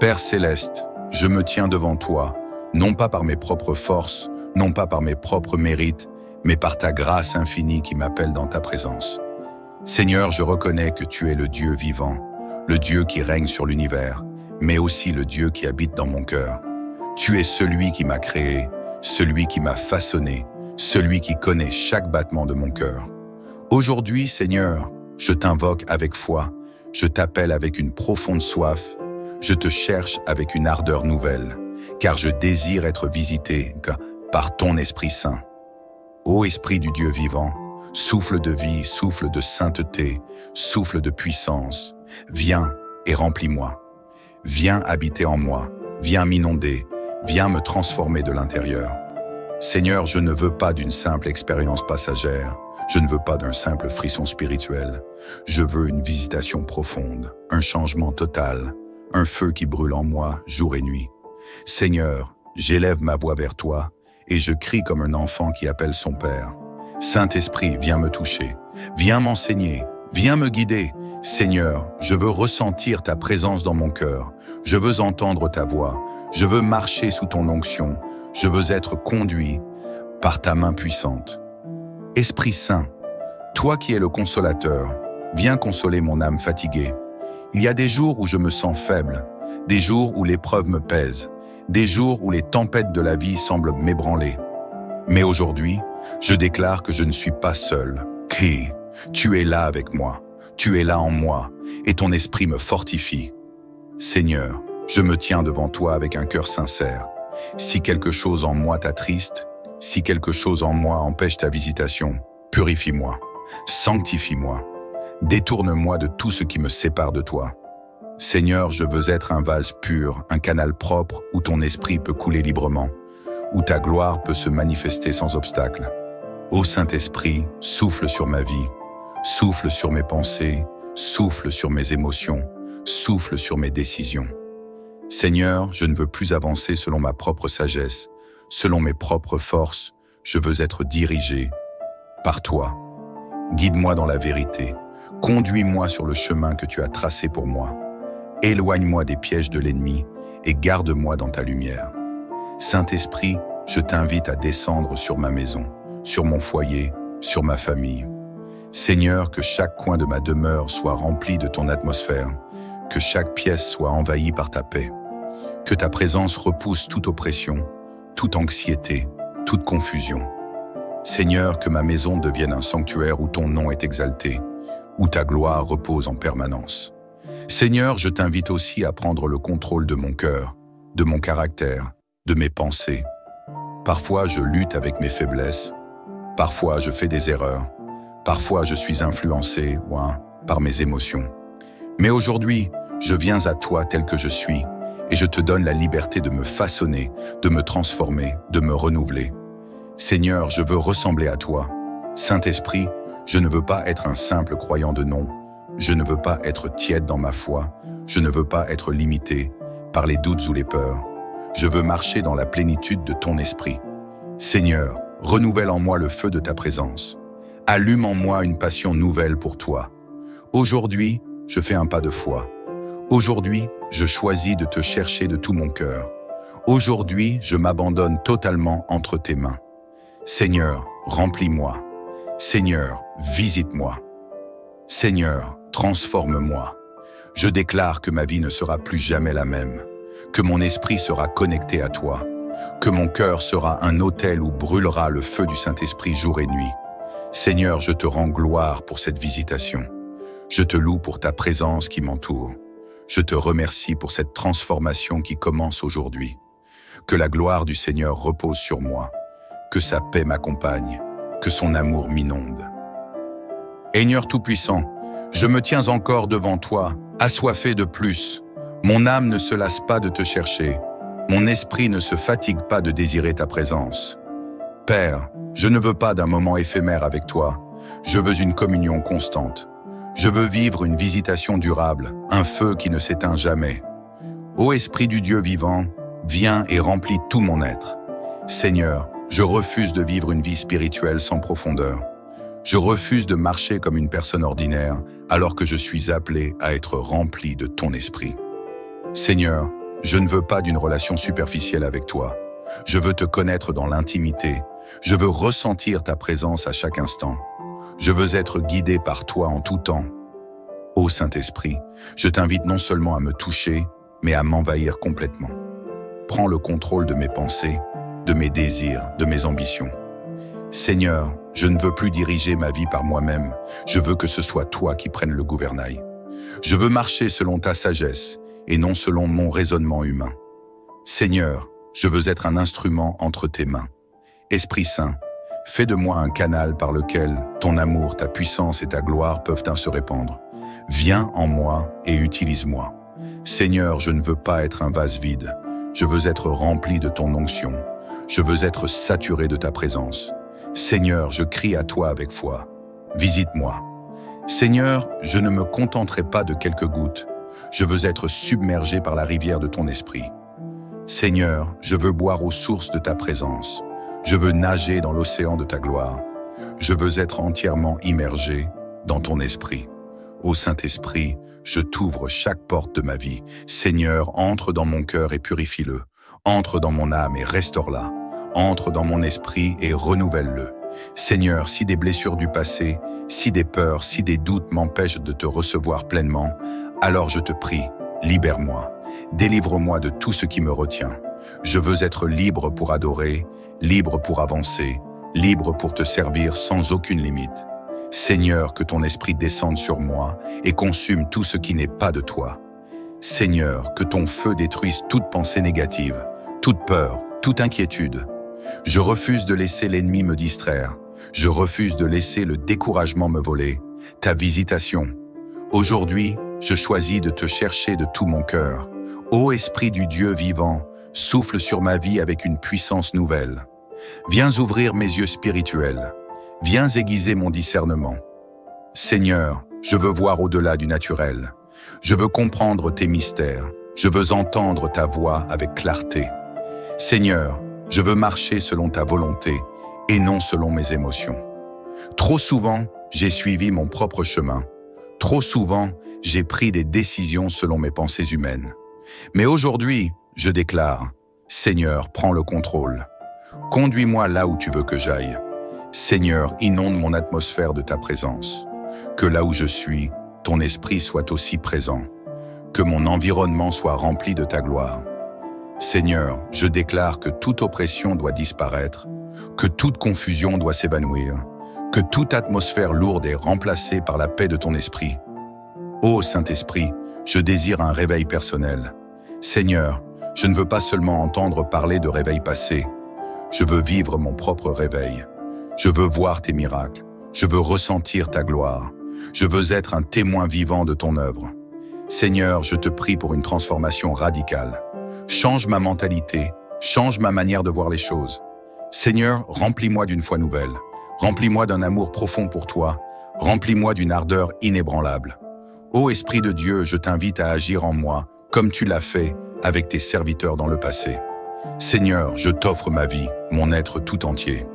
Père céleste, je me tiens devant toi, non pas par mes propres forces, non pas par mes propres mérites, mais par ta grâce infinie qui m'appelle dans ta présence. Seigneur, je reconnais que tu es le Dieu vivant, le Dieu qui règne sur l'univers, mais aussi le Dieu qui habite dans mon cœur. Tu es celui qui m'a créé, celui qui m'a façonné, celui qui connaît chaque battement de mon cœur. Aujourd'hui, Seigneur, je t'invoque avec foi, je t'appelle avec une profonde soif, je te cherche avec une ardeur nouvelle, car je désire être visité par ton Esprit Saint. Ô Esprit du Dieu vivant, souffle de vie, souffle de sainteté, souffle de puissance, viens et remplis-moi. Viens habiter en moi, viens m'inonder, viens me transformer de l'intérieur. Seigneur, je ne veux pas d'une simple expérience passagère, je ne veux pas d'un simple frisson spirituel. Je veux une visitation profonde, un changement total, un feu qui brûle en moi jour et nuit. Seigneur, j'élève ma voix vers toi et je crie comme un enfant qui appelle son Père. Saint-Esprit, viens me toucher, viens m'enseigner, viens me guider. Seigneur, je veux ressentir ta présence dans mon cœur, je veux entendre ta voix, je veux marcher sous ton onction, je veux être conduit par ta main puissante. Esprit Saint, toi qui es le consolateur, viens consoler mon âme fatiguée. Il y a des jours où je me sens faible, des jours où l'épreuve me pèse, des jours où les tempêtes de la vie semblent m'ébranler. Mais aujourd'hui, je déclare que je ne suis pas seul. Tu es là avec moi, tu es là en moi, et ton esprit me fortifie. Seigneur, je me tiens devant toi avec un cœur sincère. Si quelque chose en moi t'attriste, si quelque chose en moi empêche ta visitation, purifie-moi, sanctifie-moi, détourne-moi de tout ce qui me sépare de toi. Seigneur, je veux être un vase pur, un canal propre où ton esprit peut couler librement, où ta gloire peut se manifester sans obstacle. Ô Saint-Esprit, souffle sur ma vie, souffle sur mes pensées, souffle sur mes émotions, souffle sur mes décisions. Seigneur, je ne veux plus avancer selon ma propre sagesse, selon mes propres forces, je veux être dirigé par toi. Guide-moi dans la vérité, conduis-moi sur le chemin que tu as tracé pour moi. Éloigne-moi des pièges de l'ennemi et garde-moi dans ta lumière. Saint-Esprit, je t'invite à descendre sur ma maison, sur mon foyer, sur ma famille. Seigneur, que chaque coin de ma demeure soit rempli de ton atmosphère, que chaque pièce soit envahie par ta paix, que ta présence repousse toute oppression, toute anxiété, toute confusion. Seigneur, que ma maison devienne un sanctuaire où ton nom est exalté, où ta gloire repose en permanence. Seigneur, je t'invite aussi à prendre le contrôle de mon cœur, de mon caractère, de mes pensées. Parfois, je lutte avec mes faiblesses, parfois je fais des erreurs, parfois je suis influencé par mes émotions. Mais aujourd'hui, je viens à toi tel que je suis, et je te donne la liberté de me façonner, de me transformer, de me renouveler. Seigneur, je veux ressembler à toi. Saint-Esprit, je ne veux pas être un simple croyant de nom. Je ne veux pas être tiède dans ma foi. Je ne veux pas être limité par les doutes ou les peurs. Je veux marcher dans la plénitude de ton esprit. Seigneur, renouvelle en moi le feu de ta présence. Allume en moi une passion nouvelle pour toi. Aujourd'hui, je fais un pas de foi. Aujourd'hui, je choisis de te chercher de tout mon cœur. Aujourd'hui, je m'abandonne totalement entre tes mains. Seigneur, remplis-moi. Seigneur, visite-moi. Seigneur, transforme-moi. Je déclare que ma vie ne sera plus jamais la même, que mon esprit sera connecté à toi, que mon cœur sera un autel où brûlera le feu du Saint-Esprit jour et nuit. Seigneur, je te rends gloire pour cette visitation. Je te loue pour ta présence qui m'entoure. Je te remercie pour cette transformation qui commence aujourd'hui. Que la gloire du Seigneur repose sur moi, que sa paix m'accompagne, que son amour m'inonde. Seigneur Tout-Puissant, je me tiens encore devant toi, assoiffé de plus. Mon âme ne se lasse pas de te chercher. Mon esprit ne se fatigue pas de désirer ta présence. Père, je ne veux pas d'un moment éphémère avec toi. Je veux une communion constante. Je veux vivre une visitation durable, un feu qui ne s'éteint jamais. Ô Esprit du Dieu vivant, viens et remplis tout mon être. Seigneur, je refuse de vivre une vie spirituelle sans profondeur. Je refuse de marcher comme une personne ordinaire alors que je suis appelé à être rempli de ton esprit. Seigneur, je ne veux pas d'une relation superficielle avec toi. Je veux te connaître dans l'intimité. Je veux ressentir ta présence à chaque instant. Je veux être guidé par toi en tout temps. Ô Saint-Esprit, je t'invite non seulement à me toucher, mais à m'envahir complètement. Prends le contrôle de mes pensées, de mes désirs, de mes ambitions. Seigneur, je ne veux plus diriger ma vie par moi-même. Je veux que ce soit toi qui prennes le gouvernail. Je veux marcher selon ta sagesse et non selon mon raisonnement humain. Seigneur, je veux être un instrument entre tes mains. Esprit Saint, fais de moi un canal par lequel ton amour, ta puissance et ta gloire peuvent se répandre. Viens en moi et utilise-moi. Seigneur, je ne veux pas être un vase vide. Je veux être rempli de ton onction. Je veux être saturé de ta présence. Seigneur, je crie à toi avec foi. Visite-moi. Seigneur, je ne me contenterai pas de quelques gouttes. Je veux être submergé par la rivière de ton esprit. Seigneur, je veux boire aux sources de ta présence. Je veux nager dans l'océan de ta gloire. Je veux être entièrement immergé dans ton esprit. Ô Saint-Esprit, je t'ouvre chaque porte de ma vie. Seigneur, entre dans mon cœur et purifie-le. Entre dans mon âme et restaure-la. Entre dans mon esprit et renouvelle-le. Seigneur, si des blessures du passé, si des peurs, si des doutes m'empêchent de te recevoir pleinement, alors je te prie, libère-moi. Délivre-moi de tout ce qui me retient. Je veux être libre pour adorer, libre pour avancer, libre pour te servir sans aucune limite. Seigneur, que ton esprit descende sur moi et consume tout ce qui n'est pas de toi. Seigneur, que ton feu détruise toute pensée négative, toute peur, toute inquiétude. Je refuse de laisser l'ennemi me distraire. Je refuse de laisser le découragement me voler. Ta visitation. Aujourd'hui, je choisis de te chercher de tout mon cœur. Ô Esprit du Dieu vivant, souffle sur ma vie avec une puissance nouvelle. Viens ouvrir mes yeux spirituels. Viens aiguiser mon discernement. Seigneur, je veux voir au-delà du naturel. Je veux comprendre tes mystères. Je veux entendre ta voix avec clarté. Seigneur, je veux marcher selon ta volonté et non selon mes émotions. Trop souvent, j'ai suivi mon propre chemin. Trop souvent, j'ai pris des décisions selon mes pensées humaines. Mais aujourd'hui, je déclare, Seigneur, prends le contrôle. Conduis-moi là où tu veux que j'aille. Seigneur, inonde mon atmosphère de ta présence. Que là où je suis, ton esprit soit aussi présent. Que mon environnement soit rempli de ta gloire. Seigneur, je déclare que toute oppression doit disparaître, que toute confusion doit s'évanouir, que toute atmosphère lourde est remplacée par la paix de ton esprit. Ô Saint-Esprit, je désire un réveil personnel. Seigneur, je ne veux pas seulement entendre parler de réveil passé. Je veux vivre mon propre réveil. Je veux voir tes miracles. Je veux ressentir ta gloire. Je veux être un témoin vivant de ton œuvre. Seigneur, je te prie pour une transformation radicale. Change ma mentalité, change ma manière de voir les choses. Seigneur, remplis-moi d'une foi nouvelle. Remplis-moi d'un amour profond pour toi. Remplis-moi d'une ardeur inébranlable. Ô Esprit de Dieu, je t'invite à agir en moi, comme tu l'as fait avec tes serviteurs dans le passé. Seigneur, je t'offre ma vie, mon être tout entier.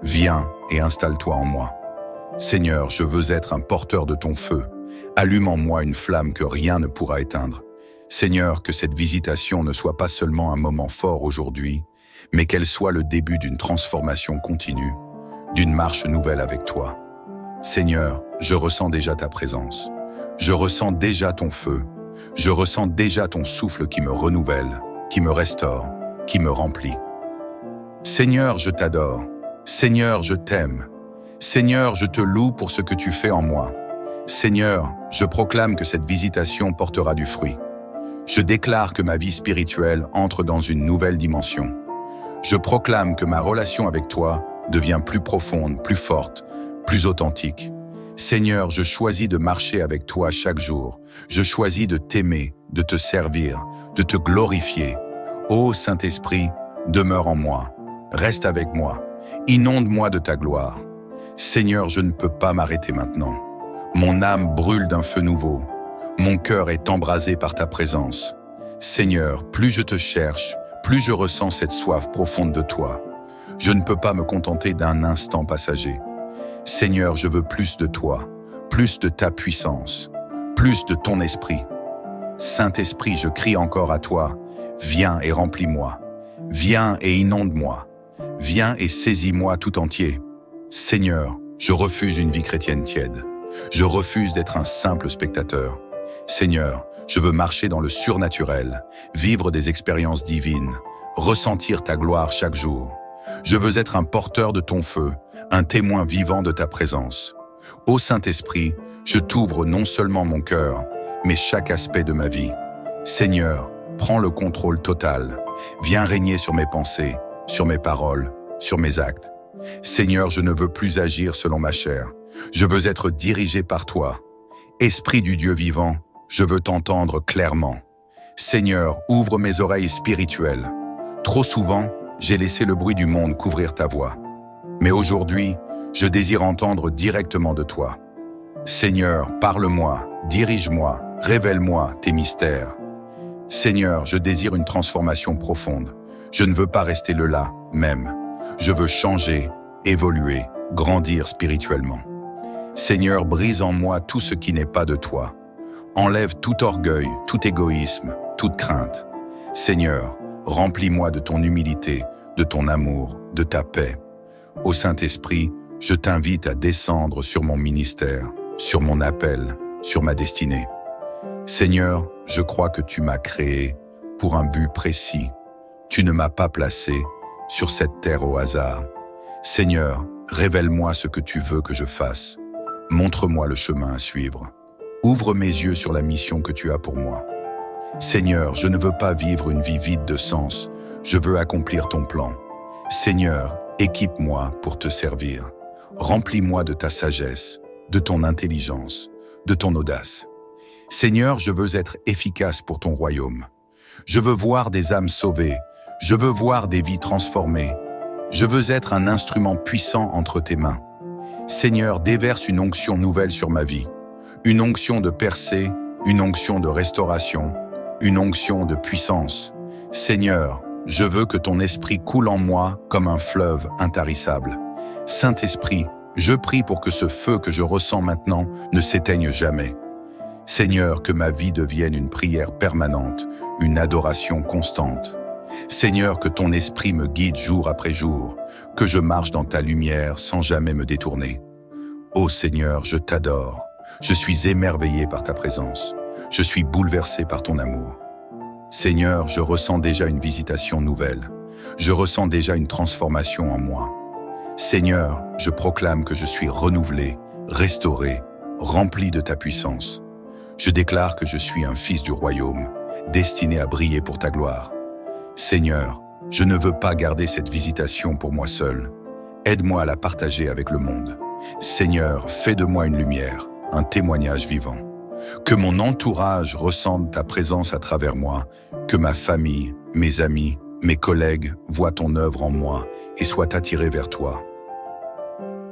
Viens et installe-toi en moi. Seigneur, je veux être un porteur de ton feu. Allume en moi une flamme que rien ne pourra éteindre. Seigneur, que cette visitation ne soit pas seulement un moment fort aujourd'hui, mais qu'elle soit le début d'une transformation continue, d'une marche nouvelle avec toi. Seigneur, je ressens déjà ta présence. Je ressens déjà ton feu. Je ressens déjà ton souffle qui me renouvelle, qui me restaure, qui me remplit. Seigneur, je t'adore. Seigneur, je t'aime. Seigneur, je te loue pour ce que tu fais en moi. Seigneur, je proclame que cette visitation portera du fruit. Je déclare que ma vie spirituelle entre dans une nouvelle dimension. Je proclame que ma relation avec toi devient plus profonde, plus forte, plus authentique. Seigneur, je choisis de marcher avec toi chaque jour. Je choisis de t'aimer, de te servir, de te glorifier. Ô Saint-Esprit, demeure en moi. Reste avec moi. Inonde-moi de ta gloire. Seigneur, je ne peux pas m'arrêter maintenant. Mon âme brûle d'un feu nouveau. Mon cœur est embrasé par ta présence. Seigneur, plus je te cherche, plus je ressens cette soif profonde de toi. Je ne peux pas me contenter d'un instant passager. Seigneur, je veux plus de toi, plus de ta puissance, plus de ton esprit. Saint-Esprit, je crie encore à toi. Viens et remplis-moi. Viens et inonde-moi. Viens et saisis-moi tout entier. Seigneur, je refuse une vie chrétienne tiède. Je refuse d'être un simple spectateur. Seigneur, je veux marcher dans le surnaturel, vivre des expériences divines, ressentir ta gloire chaque jour. Je veux être un porteur de ton feu, un témoin vivant de ta présence. Ô Saint-Esprit, je t'ouvre non seulement mon cœur, mais chaque aspect de ma vie. Seigneur, prends le contrôle total. Viens régner sur mes pensées, sur mes paroles, sur mes actes. Seigneur, je ne veux plus agir selon ma chair. Je veux être dirigé par toi. Esprit du Dieu vivant, je veux t'entendre clairement. Seigneur, ouvre mes oreilles spirituelles. Trop souvent, j'ai laissé le bruit du monde couvrir ta voix. Mais aujourd'hui, je désire entendre directement de toi. Seigneur, parle-moi, dirige-moi, révèle-moi tes mystères. Seigneur, je désire une transformation profonde. Je ne veux pas rester le là, même. Je veux changer, évoluer, grandir spirituellement. Seigneur, brise en moi tout ce qui n'est pas de toi. Enlève tout orgueil, tout égoïsme, toute crainte. Seigneur, remplis-moi de ton humilité, de ton amour, de ta paix. Ô Saint-Esprit, je t'invite à descendre sur mon ministère, sur mon appel, sur ma destinée. Seigneur, je crois que tu m'as créé pour un but précis. Tu ne m'as pas placé sur cette terre au hasard. Seigneur, révèle-moi ce que tu veux que je fasse. Montre-moi le chemin à suivre. Ouvre mes yeux sur la mission que tu as pour moi. Seigneur, je ne veux pas vivre une vie vide de sens. Je veux accomplir ton plan. Seigneur, équipe-moi pour te servir. Remplis-moi de ta sagesse, de ton intelligence, de ton audace. Seigneur, je veux être efficace pour ton royaume. Je veux voir des âmes sauvées. Je veux voir des vies transformées. Je veux être un instrument puissant entre tes mains. Seigneur, déverse une onction nouvelle sur ma vie. Une onction de percée, une onction de restauration, une onction de puissance. Seigneur, je veux que ton esprit coule en moi comme un fleuve intarissable. Saint-Esprit, je prie pour que ce feu que je ressens maintenant ne s'éteigne jamais. Seigneur, que ma vie devienne une prière permanente, une adoration constante. Seigneur, que ton esprit me guide jour après jour, que je marche dans ta lumière sans jamais me détourner. Ô Seigneur, je t'adore. Je suis émerveillé par ta présence. Je suis bouleversé par ton amour. Seigneur, je ressens déjà une visitation nouvelle. Je ressens déjà une transformation en moi. Seigneur, je proclame que je suis renouvelé, restauré, rempli de ta puissance. Je déclare que je suis un fils du royaume, destiné à briller pour ta gloire. Seigneur, je ne veux pas garder cette visitation pour moi seul. Aide-moi à la partager avec le monde. Seigneur, fais de moi une lumière, un témoignage vivant. Que mon entourage ressente ta présence à travers moi, que ma famille, mes amis, mes collègues voient ton œuvre en moi et soient attirés vers toi.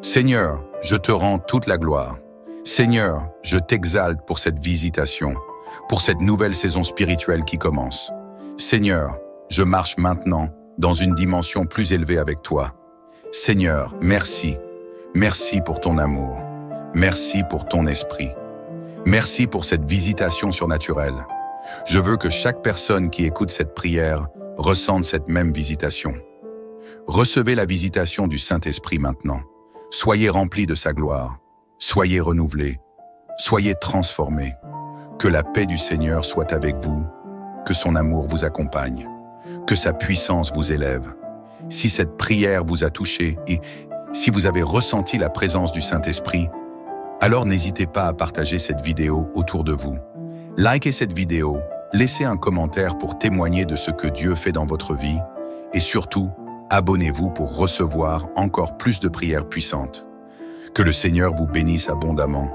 Seigneur, je te rends toute la gloire. Seigneur, je t'exalte pour cette visitation, pour cette nouvelle saison spirituelle qui commence. Seigneur, je marche maintenant dans une dimension plus élevée avec toi. Seigneur, merci. Merci pour ton amour. Merci pour ton esprit. Merci pour cette visitation surnaturelle. Je veux que chaque personne qui écoute cette prière ressente cette même visitation. Recevez la visitation du Saint-Esprit maintenant. Soyez remplis de sa gloire. Soyez renouvelés. Soyez transformés. Que la paix du Seigneur soit avec vous. Que son amour vous accompagne. Que sa puissance vous élève. Si cette prière vous a touché et si vous avez ressenti la présence du Saint-Esprit, alors n'hésitez pas à partager cette vidéo autour de vous. Likez cette vidéo, laissez un commentaire pour témoigner de ce que Dieu fait dans votre vie et surtout, abonnez-vous pour recevoir encore plus de prières puissantes. Que le Seigneur vous bénisse abondamment.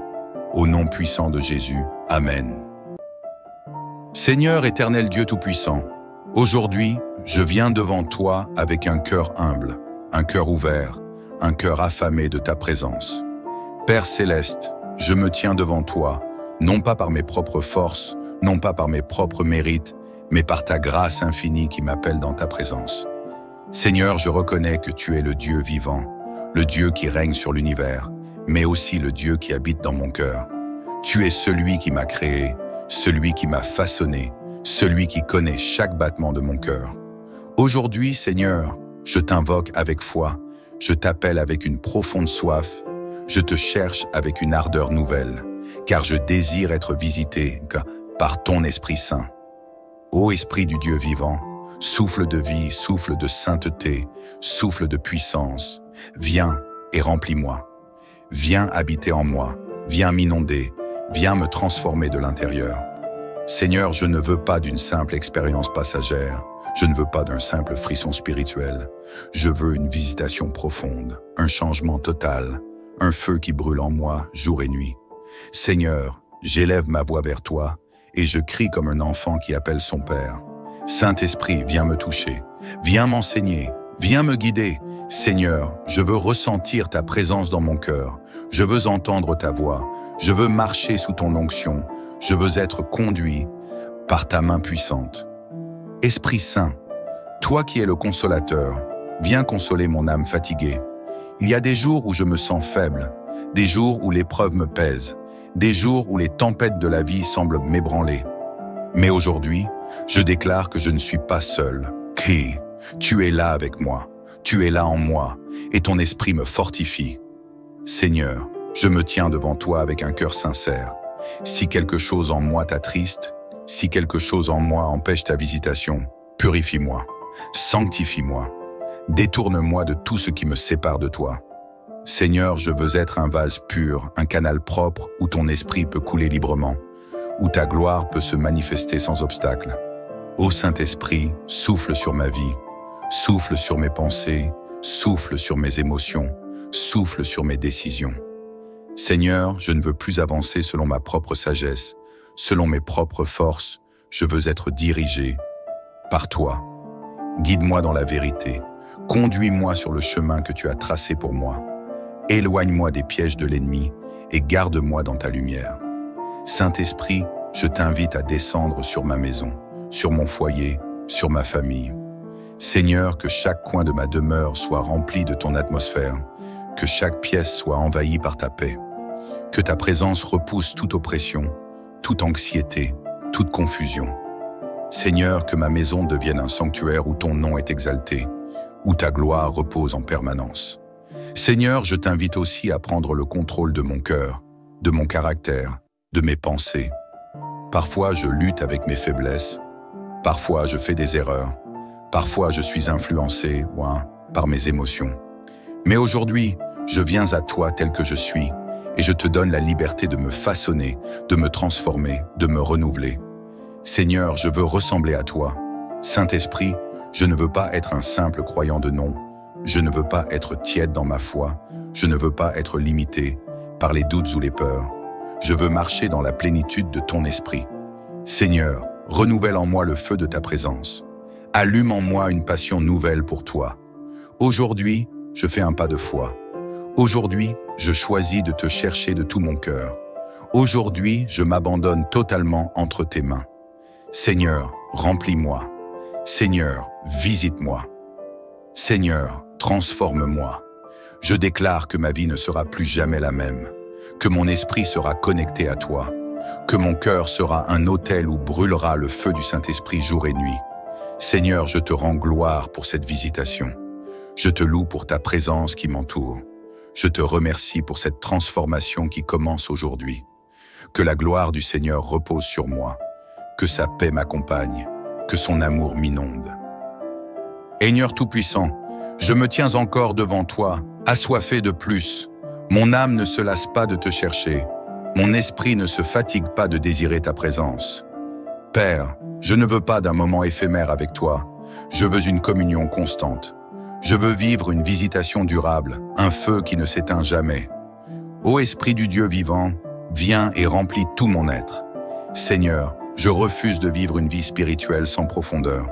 Au nom puissant de Jésus. Amen. Seigneur éternel Dieu Tout-Puissant, aujourd'hui, je viens devant toi avec un cœur humble, un cœur ouvert, un cœur affamé de ta présence. Père céleste, je me tiens devant toi, non pas par mes propres forces, non pas par mes propres mérites, mais par ta grâce infinie qui m'appelle dans ta présence. Seigneur, je reconnais que tu es le Dieu vivant, le Dieu qui règne sur l'univers, mais aussi le Dieu qui habite dans mon cœur. Tu es celui qui m'a créé, celui qui m'a façonné, celui qui connaît chaque battement de mon cœur. Aujourd'hui, Seigneur, je t'invoque avec foi, je t'appelle avec une profonde soif, je te cherche avec une ardeur nouvelle, car je désire être visité par ton Esprit Saint. Ô Esprit du Dieu vivant, souffle de vie, souffle de sainteté, souffle de puissance, viens et remplis-moi. Viens habiter en moi, viens m'inonder, viens me transformer de l'intérieur. Seigneur, je ne veux pas d'une simple expérience passagère. Je ne veux pas d'un simple frisson spirituel. Je veux une visitation profonde, un changement total, un feu qui brûle en moi jour et nuit. Seigneur, j'élève ma voix vers toi et je crie comme un enfant qui appelle son Père. Saint-Esprit, viens me toucher, viens m'enseigner, viens me guider. Seigneur, je veux ressentir ta présence dans mon cœur. Je veux entendre ta voix. Je veux marcher sous ton onction. Je veux être conduit par ta main puissante. Esprit Saint, toi qui es le consolateur, viens consoler mon âme fatiguée. Il y a des jours où je me sens faible, des jours où l'épreuve me pèse, des jours où les tempêtes de la vie semblent m'ébranler. Mais aujourd'hui, je déclare que je ne suis pas seul. Crie, tu es là avec moi, tu es là en moi, et ton esprit me fortifie. Seigneur, je me tiens devant toi avec un cœur sincère. Si quelque chose en moi t'attriste, si quelque chose en moi empêche ta visitation, purifie-moi, sanctifie-moi, détourne-moi de tout ce qui me sépare de toi. Seigneur, je veux être un vase pur, un canal propre où ton esprit peut couler librement, où ta gloire peut se manifester sans obstacle. Ô Saint-Esprit, souffle sur ma vie, souffle sur mes pensées, souffle sur mes émotions, souffle sur mes décisions. Seigneur, je ne veux plus avancer selon ma propre sagesse, selon mes propres forces, je veux être dirigé par toi. Guide-moi dans la vérité, conduis-moi sur le chemin que tu as tracé pour moi. Éloigne-moi des pièges de l'ennemi et garde-moi dans ta lumière. Saint-Esprit, je t'invite à descendre sur ma maison, sur mon foyer, sur ma famille. Seigneur, que chaque coin de ma demeure soit rempli de ton atmosphère, que chaque pièce soit envahie par ta paix, que ta présence repousse toute oppression, toute anxiété, toute confusion. Seigneur, que ma maison devienne un sanctuaire où ton nom est exalté, où ta gloire repose en permanence. Seigneur, je t'invite aussi à prendre le contrôle de mon cœur, de mon caractère, de mes pensées. Parfois, je lutte avec mes faiblesses, parfois je fais des erreurs, parfois je suis influencé par mes émotions. Mais aujourd'hui, je viens à toi tel que je suis et je te donne la liberté de me façonner, de me transformer, de me renouveler. Seigneur, je veux ressembler à toi. Saint-Esprit, je ne veux pas être un simple croyant de nom. Je ne veux pas être tiède dans ma foi. Je ne veux pas être limité par les doutes ou les peurs. Je veux marcher dans la plénitude de ton esprit. Seigneur, renouvelle en moi le feu de ta présence. Allume en moi une passion nouvelle pour toi. Aujourd'hui, je fais un pas de foi. Aujourd'hui, je choisis de te chercher de tout mon cœur. Aujourd'hui, je m'abandonne totalement entre tes mains. Seigneur, remplis-moi. Seigneur, visite-moi. Seigneur, transforme-moi. Je déclare que ma vie ne sera plus jamais la même, que mon esprit sera connecté à toi, que mon cœur sera un autel où brûlera le feu du Saint-Esprit jour et nuit. Seigneur, je te rends gloire pour cette visitation. Je te loue pour ta présence qui m'entoure. Je te remercie pour cette transformation qui commence aujourd'hui. Que la gloire du Seigneur repose sur moi, que sa paix m'accompagne, que son amour m'inonde. Seigneur Tout-Puissant, je me tiens encore devant toi, assoiffé de plus. Mon âme ne se lasse pas de te chercher. Mon esprit ne se fatigue pas de désirer ta présence. Père, je ne veux pas d'un moment éphémère avec toi. Je veux une communion constante. Je veux vivre une visitation durable, un feu qui ne s'éteint jamais. Ô Esprit du Dieu vivant, viens et remplis tout mon être. Seigneur, je refuse de vivre une vie spirituelle sans profondeur.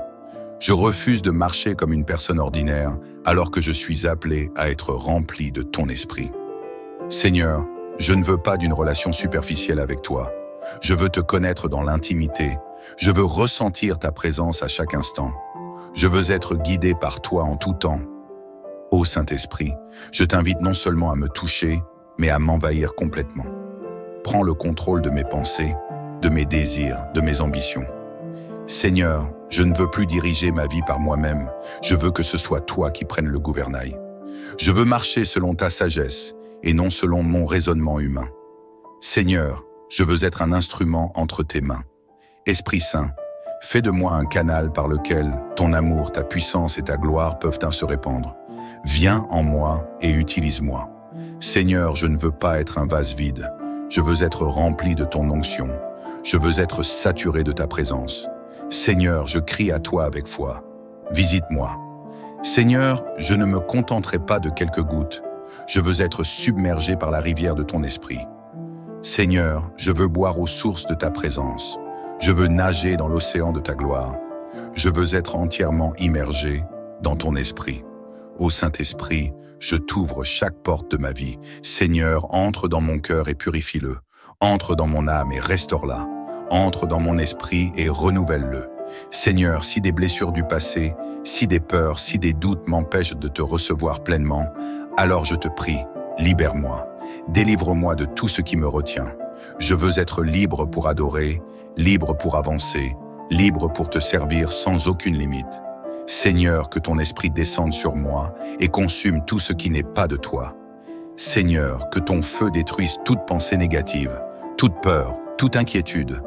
Je refuse de marcher comme une personne ordinaire alors que je suis appelé à être rempli de ton esprit. Seigneur, je ne veux pas d'une relation superficielle avec toi. Je veux te connaître dans l'intimité. Je veux ressentir ta présence à chaque instant. Je veux être guidé par toi en tout temps. Ô Saint-Esprit, je t'invite non seulement à me toucher, mais à m'envahir complètement. Prends le contrôle de mes pensées, de mes désirs, de mes ambitions. Seigneur, je ne veux plus diriger ma vie par moi-même. Je veux que ce soit toi qui prennes le gouvernail. Je veux marcher selon ta sagesse et non selon mon raisonnement humain. Seigneur, je veux être un instrument entre tes mains. Esprit Saint, fais de moi un canal par lequel ton amour, ta puissance et ta gloire peuvent se répandre. Viens en moi et utilise-moi. Seigneur, je ne veux pas être un vase vide. Je veux être rempli de ton onction. Je veux être saturé de ta présence. Seigneur, je crie à toi avec foi. Visite-moi. Seigneur, je ne me contenterai pas de quelques gouttes. Je veux être submergé par la rivière de ton esprit. Seigneur, je veux boire aux sources de ta présence. Je veux nager dans l'océan de ta gloire. Je veux être entièrement immergé dans ton esprit. Ô Saint-Esprit, je t'ouvre chaque porte de ma vie. Seigneur, entre dans mon cœur et purifie-le. Entre dans mon âme et restaure-la. Entre dans mon esprit et renouvelle-le. Seigneur, si des blessures du passé, si des peurs, si des doutes m'empêchent de te recevoir pleinement, alors je te prie, libère-moi. Délivre-moi de tout ce qui me retient. Je veux être libre pour adorer, libre pour avancer, libre pour te servir sans aucune limite. Seigneur, que ton esprit descende sur moi et consume tout ce qui n'est pas de toi. Seigneur, que ton feu détruise toute pensée négative, toute peur, toute inquiétude.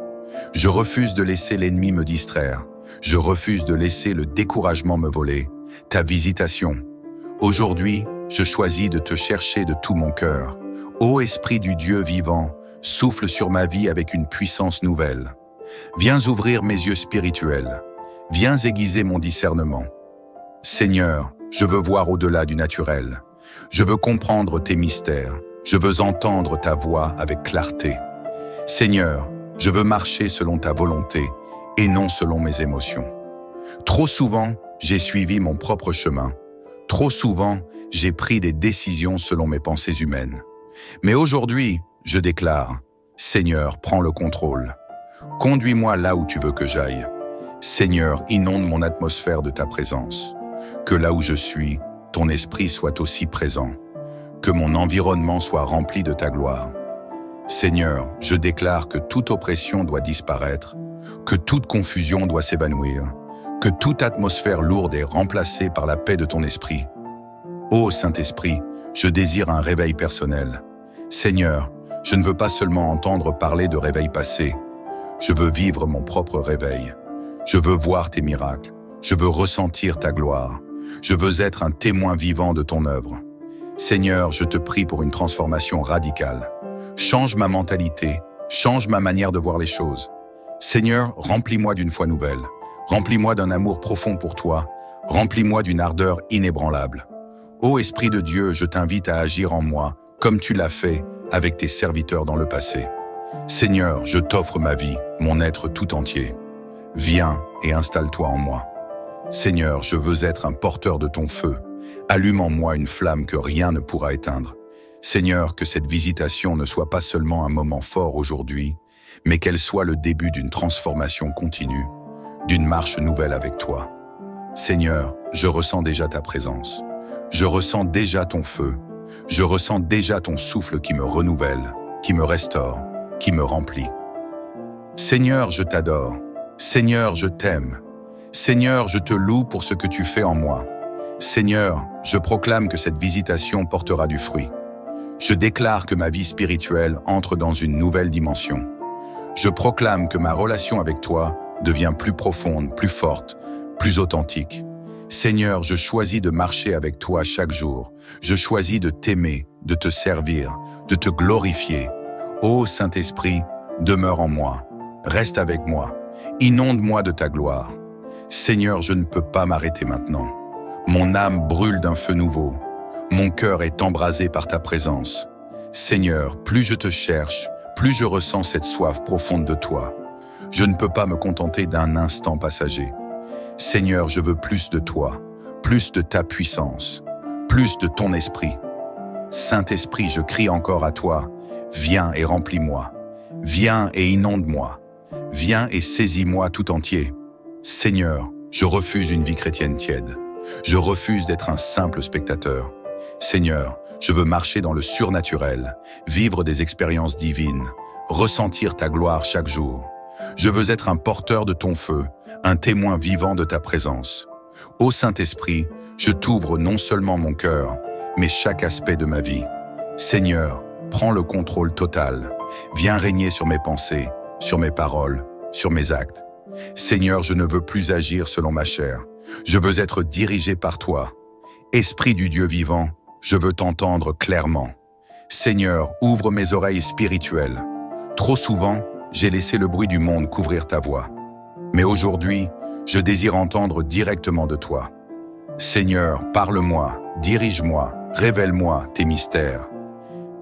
Je refuse de laisser l'ennemi me distraire. Je refuse de laisser le découragement me voler. Ta visitation. Aujourd'hui, je choisis de te chercher de tout mon cœur. Ô Esprit du Dieu vivant, souffle sur ma vie avec une puissance nouvelle. Viens ouvrir mes yeux spirituels. Viens aiguiser mon discernement. Seigneur, je veux voir au-delà du naturel. Je veux comprendre tes mystères. Je veux entendre ta voix avec clarté. Seigneur, je veux marcher selon ta volonté et non selon mes émotions. Trop souvent, j'ai suivi mon propre chemin. Trop souvent, j'ai pris des décisions selon mes pensées humaines. Mais aujourd'hui, je déclare, Seigneur, prends le contrôle. Conduis-moi là où tu veux que j'aille. Seigneur, inonde mon atmosphère de ta présence. Que là où je suis, ton esprit soit aussi présent. Que mon environnement soit rempli de ta gloire. Seigneur, je déclare que toute oppression doit disparaître, que toute confusion doit s'évanouir, que toute atmosphère lourde est remplacée par la paix de ton esprit. Ô Saint-Esprit, je désire un réveil personnel. Seigneur, je ne veux pas seulement entendre parler de réveil passé. Je veux vivre mon propre réveil. Je veux voir tes miracles. Je veux ressentir ta gloire. Je veux être un témoin vivant de ton œuvre. Seigneur, je te prie pour une transformation radicale. Change ma mentalité, change ma manière de voir les choses. Seigneur, remplis-moi d'une foi nouvelle. Remplis-moi d'un amour profond pour toi. Remplis-moi d'une ardeur inébranlable. Ô Esprit de Dieu, je t'invite à agir en moi, comme tu l'as fait avec tes serviteurs dans le passé. Seigneur, je t'offre ma vie, mon être tout entier. Viens et installe-toi en moi. Seigneur, je veux être un porteur de ton feu. Allume en moi une flamme que rien ne pourra éteindre. Seigneur, que cette visitation ne soit pas seulement un moment fort aujourd'hui, mais qu'elle soit le début d'une transformation continue, d'une marche nouvelle avec toi. Seigneur, je ressens déjà ta présence. Je ressens déjà ton feu. Je ressens déjà ton souffle qui me renouvelle, qui me restaure, qui me remplit. Seigneur, je t'adore. Seigneur, je t'aime. Seigneur, je te loue pour ce que tu fais en moi. Seigneur, je proclame que cette visitation portera du fruit. Je déclare que ma vie spirituelle entre dans une nouvelle dimension. Je proclame que ma relation avec toi devient plus profonde, plus forte, plus authentique. Seigneur, je choisis de marcher avec toi chaque jour. Je choisis de t'aimer, de te servir, de te glorifier. Ô Saint-Esprit, demeure en moi. Reste avec moi. Inonde-moi de ta gloire. Seigneur, je ne peux pas m'arrêter maintenant. Mon âme brûle d'un feu nouveau. Mon cœur est embrasé par ta présence. Seigneur, plus je te cherche, plus je ressens cette soif profonde de toi. Je ne peux pas me contenter d'un instant passager. Seigneur, je veux plus de toi, plus de ta puissance, plus de ton esprit. Saint-Esprit, je crie encore à toi. Viens et remplis-moi. Viens et inonde-moi. Viens et saisis-moi tout entier. Seigneur, je refuse une vie chrétienne tiède. Je refuse d'être un simple spectateur. Seigneur, je veux marcher dans le surnaturel, vivre des expériences divines, ressentir ta gloire chaque jour. Je veux être un porteur de ton feu, un témoin vivant de ta présence. Ô Saint-Esprit, je t'ouvre non seulement mon cœur, mais chaque aspect de ma vie. Seigneur, prends le contrôle total. Viens régner sur mes pensées, sur mes paroles, sur mes actes. Seigneur, je ne veux plus agir selon ma chair. Je veux être dirigé par toi. Esprit du Dieu vivant, je veux t'entendre clairement. Seigneur, ouvre mes oreilles spirituelles. Trop souvent, j'ai laissé le bruit du monde couvrir ta voix. Mais aujourd'hui, je désire entendre directement de toi. Seigneur, parle-moi, dirige-moi, révèle-moi tes mystères.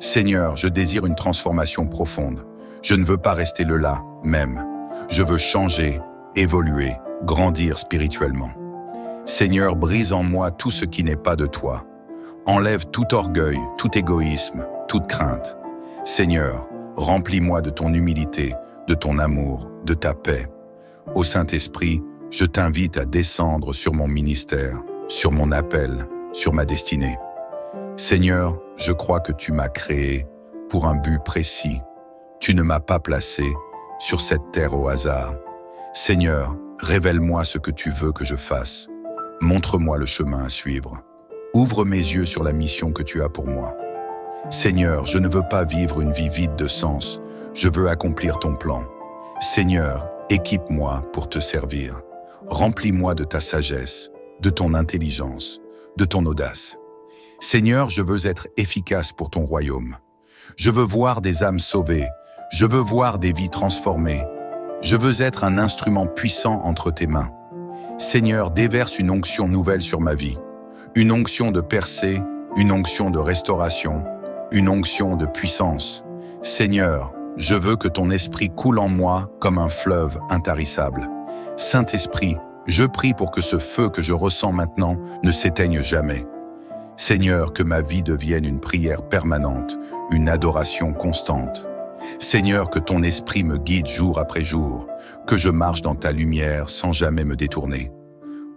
Seigneur, je désire une transformation profonde. Je ne veux pas rester le là, même. Je veux changer, évoluer, grandir spirituellement. Seigneur, brise en moi tout ce qui n'est pas de toi. Enlève tout orgueil, tout égoïsme, toute crainte. Seigneur, remplis-moi de ton humilité, de ton amour, de ta paix. Ô Saint-Esprit, je t'invite à descendre sur mon ministère, sur mon appel, sur ma destinée. Seigneur, je crois que tu m'as créé pour un but précis. Tu ne m'as pas placé sur cette terre au hasard. Seigneur, révèle-moi ce que tu veux que je fasse. Montre-moi le chemin à suivre. Ouvre mes yeux sur la mission que tu as pour moi. Seigneur, je ne veux pas vivre une vie vide de sens. Je veux accomplir ton plan. Seigneur, équipe-moi pour te servir. Remplis-moi de ta sagesse, de ton intelligence, de ton audace. Seigneur, je veux être efficace pour ton royaume. Je veux voir des âmes sauvées. Je veux voir des vies transformées. Je veux être un instrument puissant entre tes mains. Seigneur, déverse une onction nouvelle sur ma vie. Une onction de percée, une onction de restauration, une onction de puissance. Seigneur, je veux que ton esprit coule en moi comme un fleuve intarissable. Saint-Esprit, je prie pour que ce feu que je ressens maintenant ne s'éteigne jamais. Seigneur, que ma vie devienne une prière permanente, une adoration constante. Seigneur, que ton esprit me guide jour après jour, que je marche dans ta lumière sans jamais me détourner.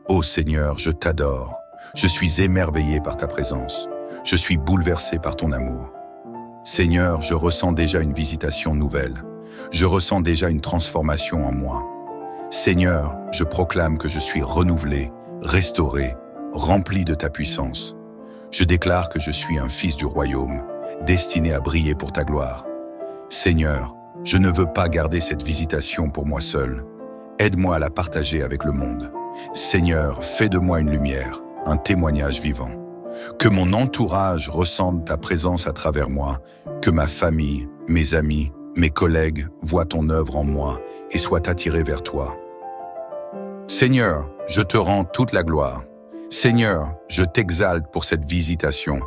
Ô Seigneur, je t'adore. Je suis émerveillé par ta présence. Je suis bouleversé par ton amour. Seigneur, je ressens déjà une visitation nouvelle. Je ressens déjà une transformation en moi. Seigneur, je proclame que je suis renouvelé, restauré, rempli de ta puissance. Je déclare que je suis un fils du royaume, destiné à briller pour ta gloire. Seigneur, je ne veux pas garder cette visitation pour moi seul. Aide-moi à la partager avec le monde. Seigneur, fais de moi une lumière, un témoignage vivant. Que mon entourage ressente ta présence à travers moi, que ma famille, mes amis, mes collègues voient ton œuvre en moi et soient attirés vers toi. Seigneur, je te rends toute la gloire. Seigneur, je t'exalte pour cette visitation,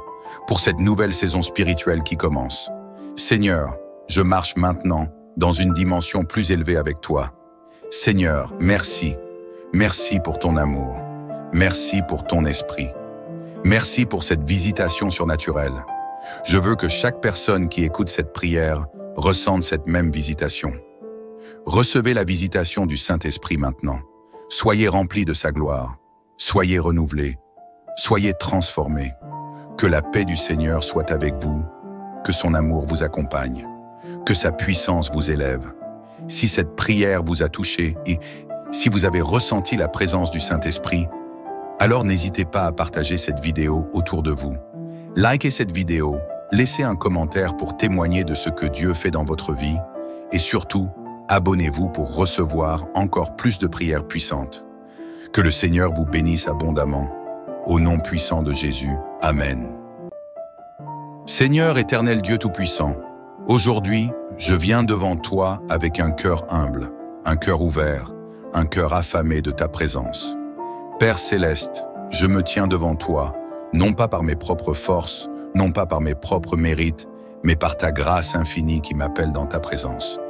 pour cette nouvelle saison spirituelle qui commence. Seigneur, je marche maintenant dans une dimension plus élevée avec toi. Seigneur, merci. Merci pour ton amour. Merci pour ton esprit. Merci pour cette visitation surnaturelle. Je veux que chaque personne qui écoute cette prière ressente cette même visitation. Recevez la visitation du Saint-Esprit maintenant. Soyez remplis de sa gloire. Soyez renouvelés. Soyez transformés. Que la paix du Seigneur soit avec vous. Que son amour vous accompagne. Que sa puissance vous élève. Si cette prière vous a touché et si vous avez ressenti la présence du Saint-Esprit, alors n'hésitez pas à partager cette vidéo autour de vous. Likez cette vidéo, laissez un commentaire pour témoigner de ce que Dieu fait dans votre vie et surtout, abonnez-vous pour recevoir encore plus de prières puissantes. Que le Seigneur vous bénisse abondamment. Au nom puissant de Jésus. Amen. Seigneur éternel Dieu Tout-Puissant, aujourd'hui, je viens devant toi avec un cœur humble, un cœur ouvert, un cœur affamé de ta présence. Père céleste, je me tiens devant toi, non pas par mes propres forces, non pas par mes propres mérites, mais par ta grâce infinie qui m'appelle dans ta présence.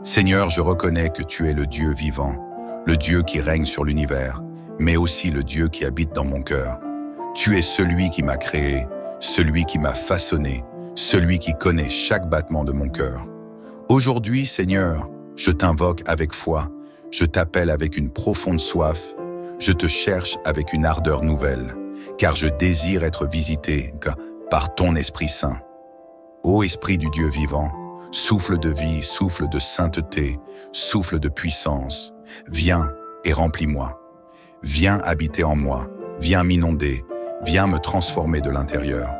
Seigneur, je reconnais que tu es le Dieu vivant, le Dieu qui règne sur l'univers, mais aussi le Dieu qui habite dans mon cœur. Tu es celui qui m'a créé, celui qui m'a façonné, celui qui connaît chaque battement de mon cœur. Aujourd'hui, Seigneur, je t'invoque avec foi, je t'appelle avec une profonde soif, je te cherche avec une ardeur nouvelle, car je désire être visité par ton Esprit Saint. Ô Esprit du Dieu vivant, souffle de vie, souffle de sainteté, souffle de puissance, viens et remplis-moi. Viens habiter en moi, viens m'inonder, viens me transformer de l'intérieur.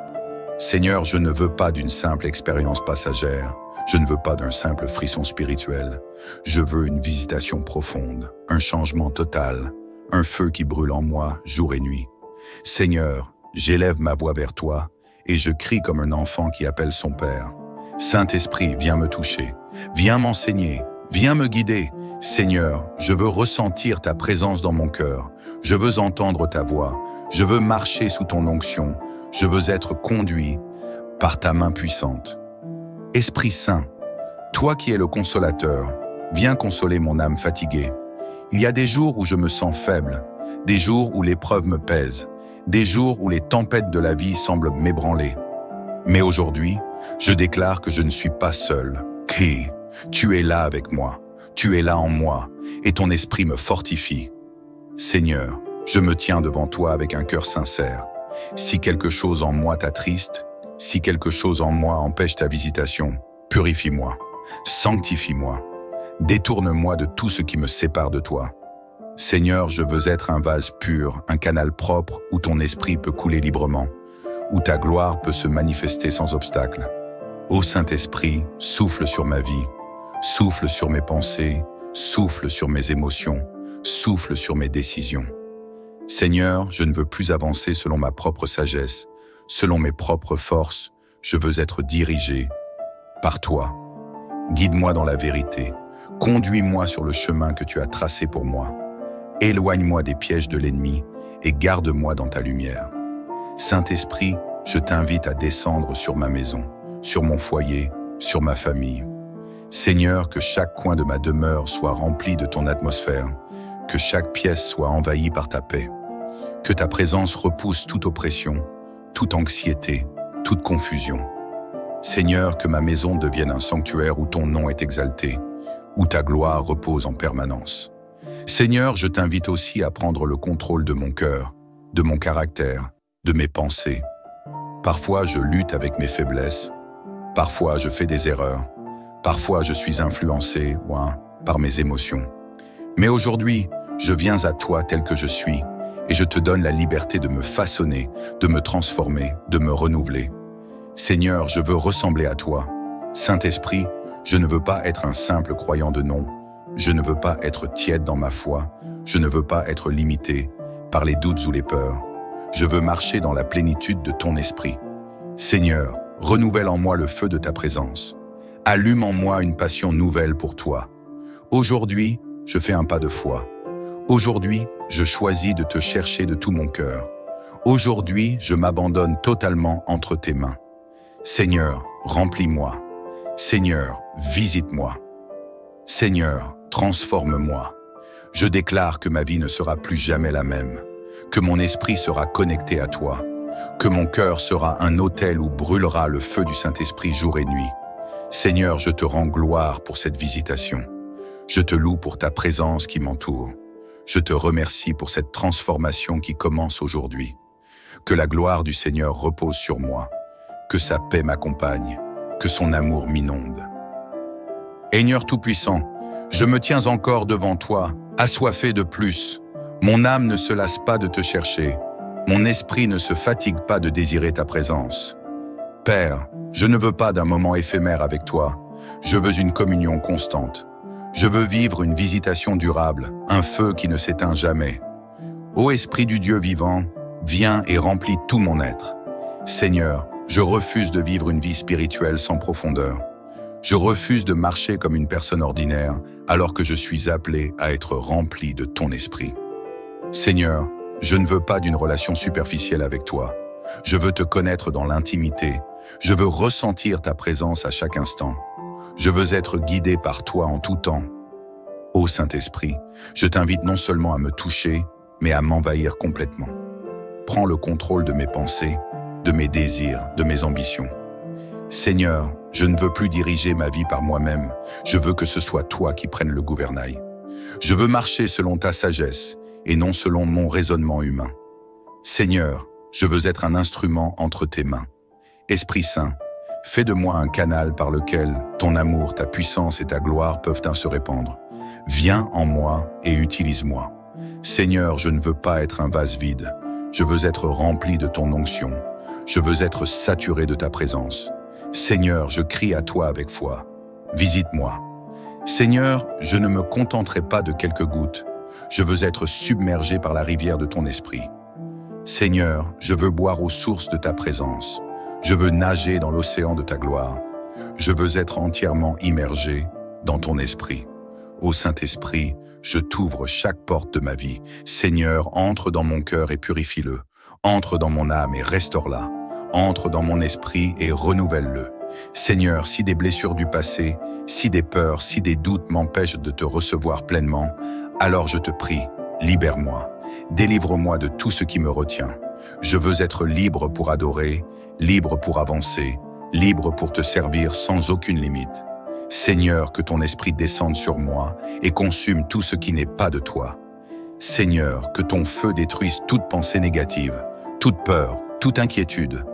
Seigneur, je ne veux pas d'une simple expérience passagère, je ne veux pas d'un simple frisson spirituel. Je veux une visitation profonde, un changement total, un feu qui brûle en moi jour et nuit. Seigneur, j'élève ma voix vers toi et je crie comme un enfant qui appelle son Père. Saint-Esprit, viens me toucher, viens m'enseigner, Viens me guider. Seigneur, je veux ressentir ta présence dans mon cœur. Je veux entendre ta voix. Je veux marcher sous ton onction. Je veux être conduit par ta main puissante. Esprit Saint, toi qui es le consolateur, viens consoler mon âme fatiguée. Il y a des jours où je me sens faible, des jours où l'épreuve me pèse, des jours où les tempêtes de la vie semblent m'ébranler. Mais aujourd'hui, je déclare que je ne suis pas seul. Tu es là avec moi, tu es là en moi, et ton esprit me fortifie. Seigneur, je me tiens devant toi avec un cœur sincère. Si quelque chose en moi t'attriste, si quelque chose en moi empêche ta visitation, purifie-moi, sanctifie-moi, détourne-moi de tout ce qui me sépare de toi. Seigneur, je veux être un vase pur, un canal propre où ton esprit peut couler librement, où ta gloire peut se manifester sans obstacle. Ô Saint-Esprit, souffle sur ma vie, souffle sur mes pensées, souffle sur mes émotions, souffle sur mes décisions. Seigneur, je ne veux plus avancer selon ma propre sagesse, selon mes propres forces, je veux être dirigé par toi. Guide-moi dans la vérité, conduis-moi sur le chemin que tu as tracé pour moi. Éloigne-moi des pièges de l'ennemi et garde-moi dans ta lumière. Saint-Esprit, je t'invite à descendre sur ma maison, sur mon foyer, sur ma famille. Seigneur, que chaque coin de ma demeure soit rempli de ton atmosphère, que chaque pièce soit envahie par ta paix, que ta présence repousse toute oppression, toute anxiété, toute confusion. Seigneur, que ma maison devienne un sanctuaire où ton nom est exalté, où ta gloire repose en permanence. Seigneur, je t'invite aussi à prendre le contrôle de mon cœur, de mon caractère, de mes pensées. Parfois, je lutte avec mes faiblesses. Parfois, je fais des erreurs. Parfois, je suis influencé par mes émotions. Mais aujourd'hui, je viens à toi tel que je suis et je te donne la liberté de me façonner, de me transformer, de me renouveler. Seigneur, je veux ressembler à toi. Saint-Esprit, je ne veux pas être un simple croyant de nom. Je ne veux pas être tiède dans ma foi. Je ne veux pas être limité par les doutes ou les peurs. Je veux marcher dans la plénitude de ton esprit. Seigneur, renouvelle en moi le feu de ta présence. Allume en moi une passion nouvelle pour toi. Aujourd'hui, je fais un pas de foi. Aujourd'hui, je choisis de te chercher de tout mon cœur. Aujourd'hui, je m'abandonne totalement entre tes mains. Seigneur, remplis-moi. Seigneur, visite-moi. Seigneur, transforme-moi. Je déclare que ma vie ne sera plus jamais la même, que mon esprit sera connecté à toi, que mon cœur sera un autel où brûlera le feu du Saint-Esprit jour et nuit. Seigneur, je te rends gloire pour cette visitation. Je te loue pour ta présence qui m'entoure. Je te remercie pour cette transformation qui commence aujourd'hui. Que la gloire du Seigneur repose sur moi, que sa paix m'accompagne, que son amour m'inonde. Seigneur Tout-Puissant, je me tiens encore devant toi, assoiffé de plus. Mon âme ne se lasse pas de te chercher. Mon esprit ne se fatigue pas de désirer ta présence. Père, je ne veux pas d'un moment éphémère avec toi. Je veux une communion constante. Je veux vivre une visitation durable, un feu qui ne s'éteint jamais. Ô Esprit du Dieu vivant, viens et remplis tout mon être. Seigneur, je refuse de vivre une vie spirituelle sans profondeur. Je refuse de marcher comme une personne ordinaire alors que je suis appelé à être rempli de ton esprit. Seigneur, je ne veux pas d'une relation superficielle avec toi. Je veux te connaître dans l'intimité. Je veux ressentir ta présence à chaque instant. Je veux être guidé par toi en tout temps. Ô Saint-Esprit, je t'invite non seulement à me toucher, mais à m'envahir complètement. Prends le contrôle de mes pensées, de mes désirs, de mes ambitions. Seigneur, je ne veux plus diriger ma vie par moi-même. Je veux que ce soit toi qui prennes le gouvernail. Je veux marcher selon ta sagesse et non selon mon raisonnement humain. Seigneur, je veux être un instrument entre tes mains. Esprit Saint, fais de moi un canal par lequel ton amour, ta puissance et ta gloire peuvent se répandre. Viens en moi et utilise-moi. Seigneur, je ne veux pas être un vase vide. Je veux être rempli de ton onction. Je veux être saturé de ta présence. Seigneur, je crie à toi avec foi. Visite-moi. Seigneur, je ne me contenterai pas de quelques gouttes. Je veux être submergé par la rivière de ton esprit. Seigneur, je veux boire aux sources de ta présence. Je veux nager dans l'océan de ta gloire. Je veux être entièrement immergé dans ton esprit. Ô Saint-Esprit, je t'ouvre chaque porte de ma vie. Seigneur, entre dans mon cœur et purifie-le. Entre dans mon âme et restaure-la. Entre dans mon esprit et renouvelle-le. Seigneur, si des blessures du passé, si des peurs, si des doutes m'empêchent de te recevoir pleinement, alors je te prie, libère-moi. Délivre-moi de tout ce qui me retient. Je veux être libre pour adorer, libre pour avancer, libre pour te servir sans aucune limite. Seigneur, que ton esprit descende sur moi et consume tout ce qui n'est pas de toi. Seigneur, que ton feu détruise toute pensée négative, toute peur, toute inquiétude.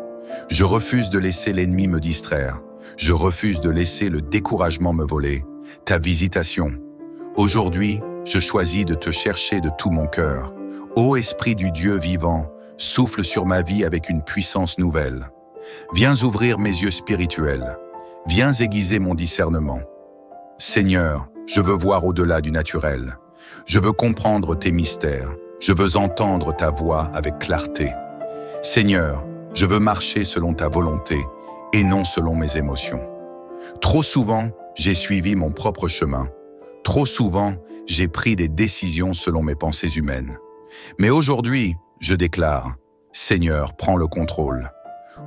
Je refuse de laisser l'ennemi me distraire. Je refuse de laisser le découragement me voler. Ta visitation. Aujourd'hui, je choisis de te chercher de tout mon cœur. Ô Esprit du Dieu vivant, souffle sur ma vie avec une puissance nouvelle. Viens ouvrir mes yeux spirituels. Viens aiguiser mon discernement. Seigneur, je veux voir au-delà du naturel. Je veux comprendre tes mystères. Je veux entendre ta voix avec clarté. Seigneur, je veux marcher selon ta volonté et non selon mes émotions. Trop souvent, j'ai suivi mon propre chemin. Trop souvent, j'ai pris des décisions selon mes pensées humaines. Mais aujourd'hui, je déclare, Seigneur, prends le contrôle.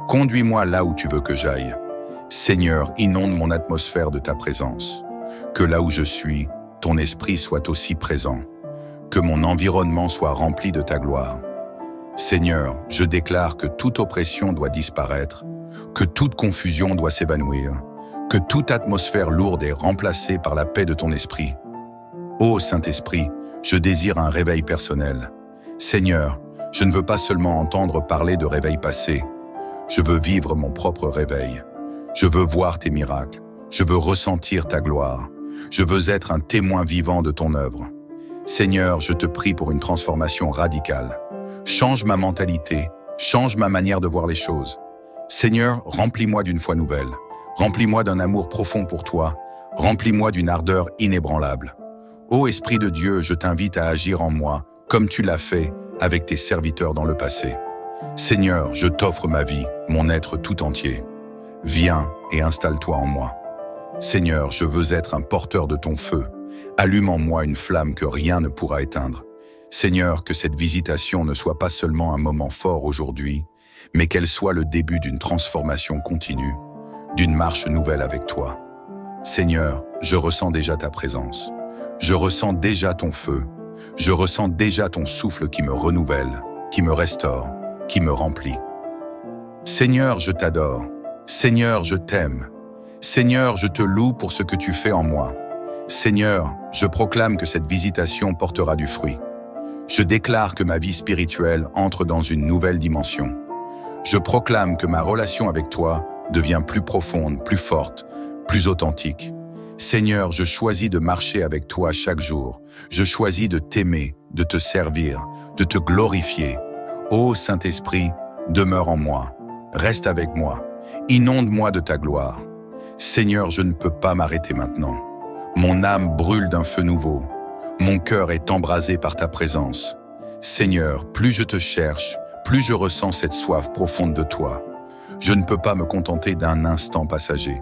Conduis-moi là où tu veux que j'aille. Seigneur, inonde mon atmosphère de ta présence. Que là où je suis, ton esprit soit aussi présent. Que mon environnement soit rempli de ta gloire. Seigneur, je déclare que toute oppression doit disparaître, que toute confusion doit s'évanouir, que toute atmosphère lourde est remplacée par la paix de ton esprit. Ô Saint-Esprit, je désire un réveil personnel. Seigneur, je ne veux pas seulement entendre parler de réveil passé, je veux vivre mon propre réveil. Je veux voir tes miracles, je veux ressentir ta gloire, je veux être un témoin vivant de ton œuvre. Seigneur, je te prie pour une transformation radicale. Change ma mentalité, change ma manière de voir les choses. Seigneur, remplis-moi d'une foi nouvelle, remplis-moi d'un amour profond pour toi, remplis-moi d'une ardeur inébranlable. Ô Esprit de Dieu, je t'invite à agir en moi, comme tu l'as fait avec tes serviteurs dans le passé. Seigneur, je t'offre ma vie, mon être tout entier. Viens et installe-toi en moi. Seigneur, je veux être un porteur de ton feu. Allume en moi une flamme que rien ne pourra éteindre. Seigneur, que cette visitation ne soit pas seulement un moment fort aujourd'hui, mais qu'elle soit le début d'une transformation continue, d'une marche nouvelle avec toi. Seigneur, je ressens déjà ta présence. Je ressens déjà ton feu. Je ressens déjà ton souffle qui me renouvelle, qui me restaure, qui me remplit. Seigneur, je t'adore. Seigneur, je t'aime. Seigneur, je te loue pour ce que tu fais en moi. Seigneur, je proclame que cette visitation portera du fruit. Je déclare que ma vie spirituelle entre dans une nouvelle dimension. Je proclame que ma relation avec toi devient plus profonde, plus forte, plus authentique. Seigneur, je choisis de marcher avec toi chaque jour. Je choisis de t'aimer, de te servir, de te glorifier. Ô Saint-Esprit, demeure en moi. Reste avec moi. Inonde-moi de ta gloire. Seigneur, je ne peux pas m'arrêter maintenant. Mon âme brûle d'un feu nouveau. Mon cœur est embrasé par ta présence. Seigneur, plus je te cherche, plus je ressens cette soif profonde de toi. Je ne peux pas me contenter d'un instant passager.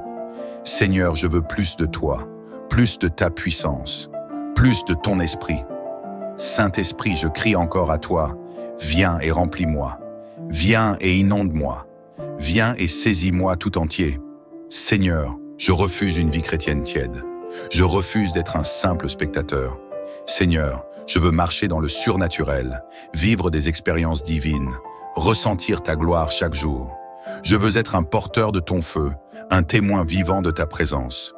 Seigneur, je veux plus de toi, plus de ta puissance, plus de ton esprit. Saint-Esprit, je crie encore à toi, viens et remplis-moi. Viens et inonde-moi. Viens et saisis-moi tout entier. Seigneur, je refuse une vie chrétienne tiède. Je refuse d'être un simple spectateur. Seigneur, je veux marcher dans le surnaturel, vivre des expériences divines, ressentir ta gloire chaque jour. Je veux être un porteur de ton feu, un témoin vivant de ta présence.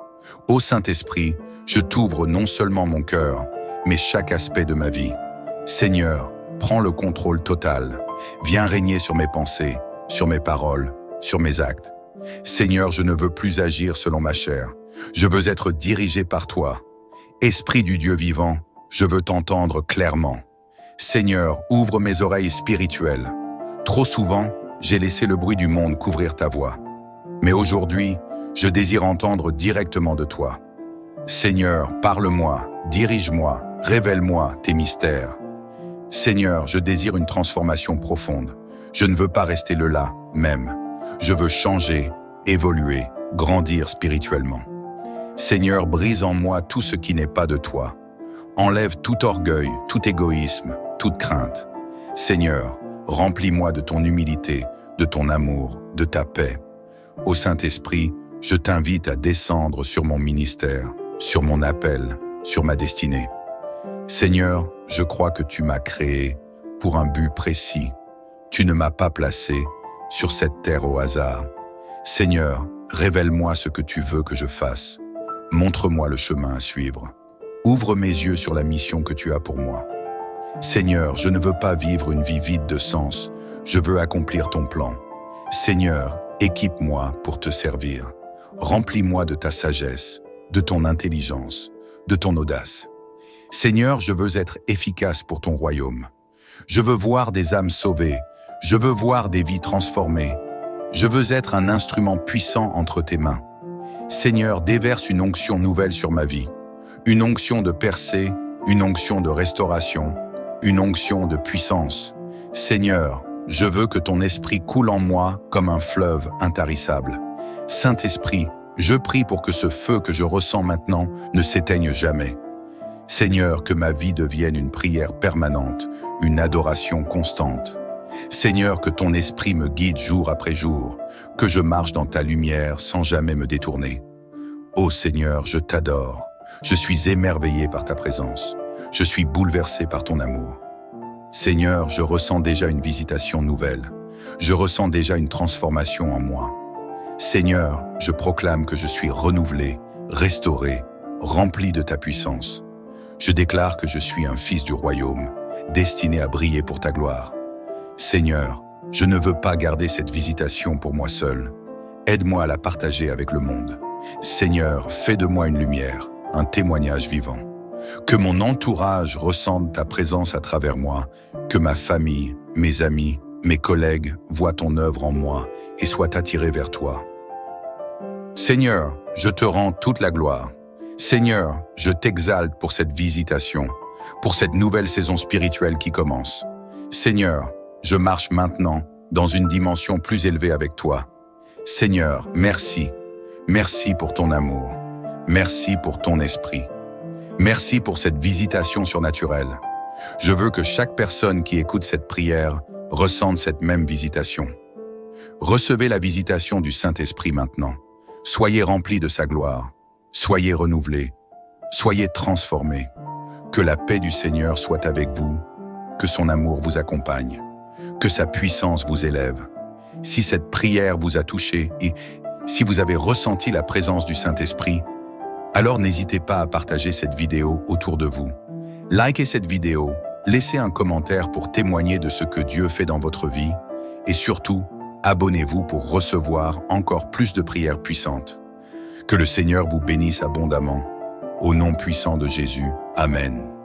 Ô Saint-Esprit, je t'ouvre non seulement mon cœur, mais chaque aspect de ma vie. Seigneur, prends le contrôle total. Viens régner sur mes pensées, sur mes paroles, sur mes actes. Seigneur, je ne veux plus agir selon ma chair. Je veux être dirigé par toi. Esprit du Dieu vivant, je veux t'entendre clairement. Seigneur, ouvre mes oreilles spirituelles. Trop souvent, j'ai laissé le bruit du monde couvrir ta voix. Mais aujourd'hui, je désire entendre directement de toi. Seigneur, parle-moi, dirige-moi, révèle-moi tes mystères. Seigneur, je désire une transformation profonde. Je ne veux pas rester le là, même. Je veux changer, évoluer, grandir spirituellement. Seigneur, brise en moi tout ce qui n'est pas de toi. Enlève tout orgueil, tout égoïsme, toute crainte. Seigneur, remplis-moi de ton humilité, de ton amour, de ta paix. Ô Saint-Esprit, je t'invite à descendre sur mon ministère, sur mon appel, sur ma destinée. Seigneur, je crois que tu m'as créé pour un but précis. Tu ne m'as pas placé sur cette terre au hasard. Seigneur, révèle-moi ce que tu veux que je fasse. Montre-moi le chemin à suivre. Ouvre mes yeux sur la mission que tu as pour moi. Seigneur, je ne veux pas vivre une vie vide de sens. Je veux accomplir ton plan. Seigneur, équipe-moi pour te servir. Remplis-moi de ta sagesse, de ton intelligence, de ton audace. Seigneur, je veux être efficace pour ton royaume. Je veux voir des âmes sauvées. Je veux voir des vies transformées. Je veux être un instrument puissant entre tes mains. Seigneur, déverse une onction nouvelle sur ma vie. Une onction de percée, une onction de restauration, une onction de puissance. Seigneur, je veux que ton esprit coule en moi comme un fleuve intarissable. Saint-Esprit, je prie pour que ce feu que je ressens maintenant ne s'éteigne jamais. Seigneur, que ma vie devienne une prière permanente, une adoration constante. Seigneur, que ton esprit me guide jour après jour, que je marche dans ta lumière sans jamais me détourner. Ô Seigneur, je t'adore. Je suis émerveillé par ta présence. Je suis bouleversé par ton amour. Seigneur, je ressens déjà une visitation nouvelle. Je ressens déjà une transformation en moi. Seigneur, je proclame que je suis renouvelé, restauré, rempli de ta puissance. Je déclare que je suis un fils du royaume, destiné à briller pour ta gloire. Seigneur, je ne veux pas garder cette visitation pour moi seul. Aide-moi à la partager avec le monde. Seigneur, fais de moi une lumière, un témoignage vivant. Que mon entourage ressente ta présence à travers moi, que ma famille, mes amis, mes collègues voient ton œuvre en moi et soient attirés vers toi. Seigneur, je te rends toute la gloire. Seigneur, je t'exalte pour cette visitation, pour cette nouvelle saison spirituelle qui commence. Seigneur, je marche maintenant dans une dimension plus élevée avec toi. Seigneur, merci. Merci pour ton amour. Merci pour ton esprit. Merci pour cette visitation surnaturelle. Je veux que chaque personne qui écoute cette prière ressente cette même visitation. Recevez la visitation du Saint-Esprit maintenant. Soyez remplis de sa gloire. Soyez renouvelés. Soyez transformés. Que la paix du Seigneur soit avec vous. Que son amour vous accompagne. Que sa puissance vous élève. Si cette prière vous a touché et si vous avez ressenti la présence du Saint-Esprit, alors n'hésitez pas à partager cette vidéo autour de vous. Likez cette vidéo, laissez un commentaire pour témoigner de ce que Dieu fait dans votre vie et surtout, abonnez-vous pour recevoir encore plus de prières puissantes. Que le Seigneur vous bénisse abondamment. Au nom puissant de Jésus, Amen.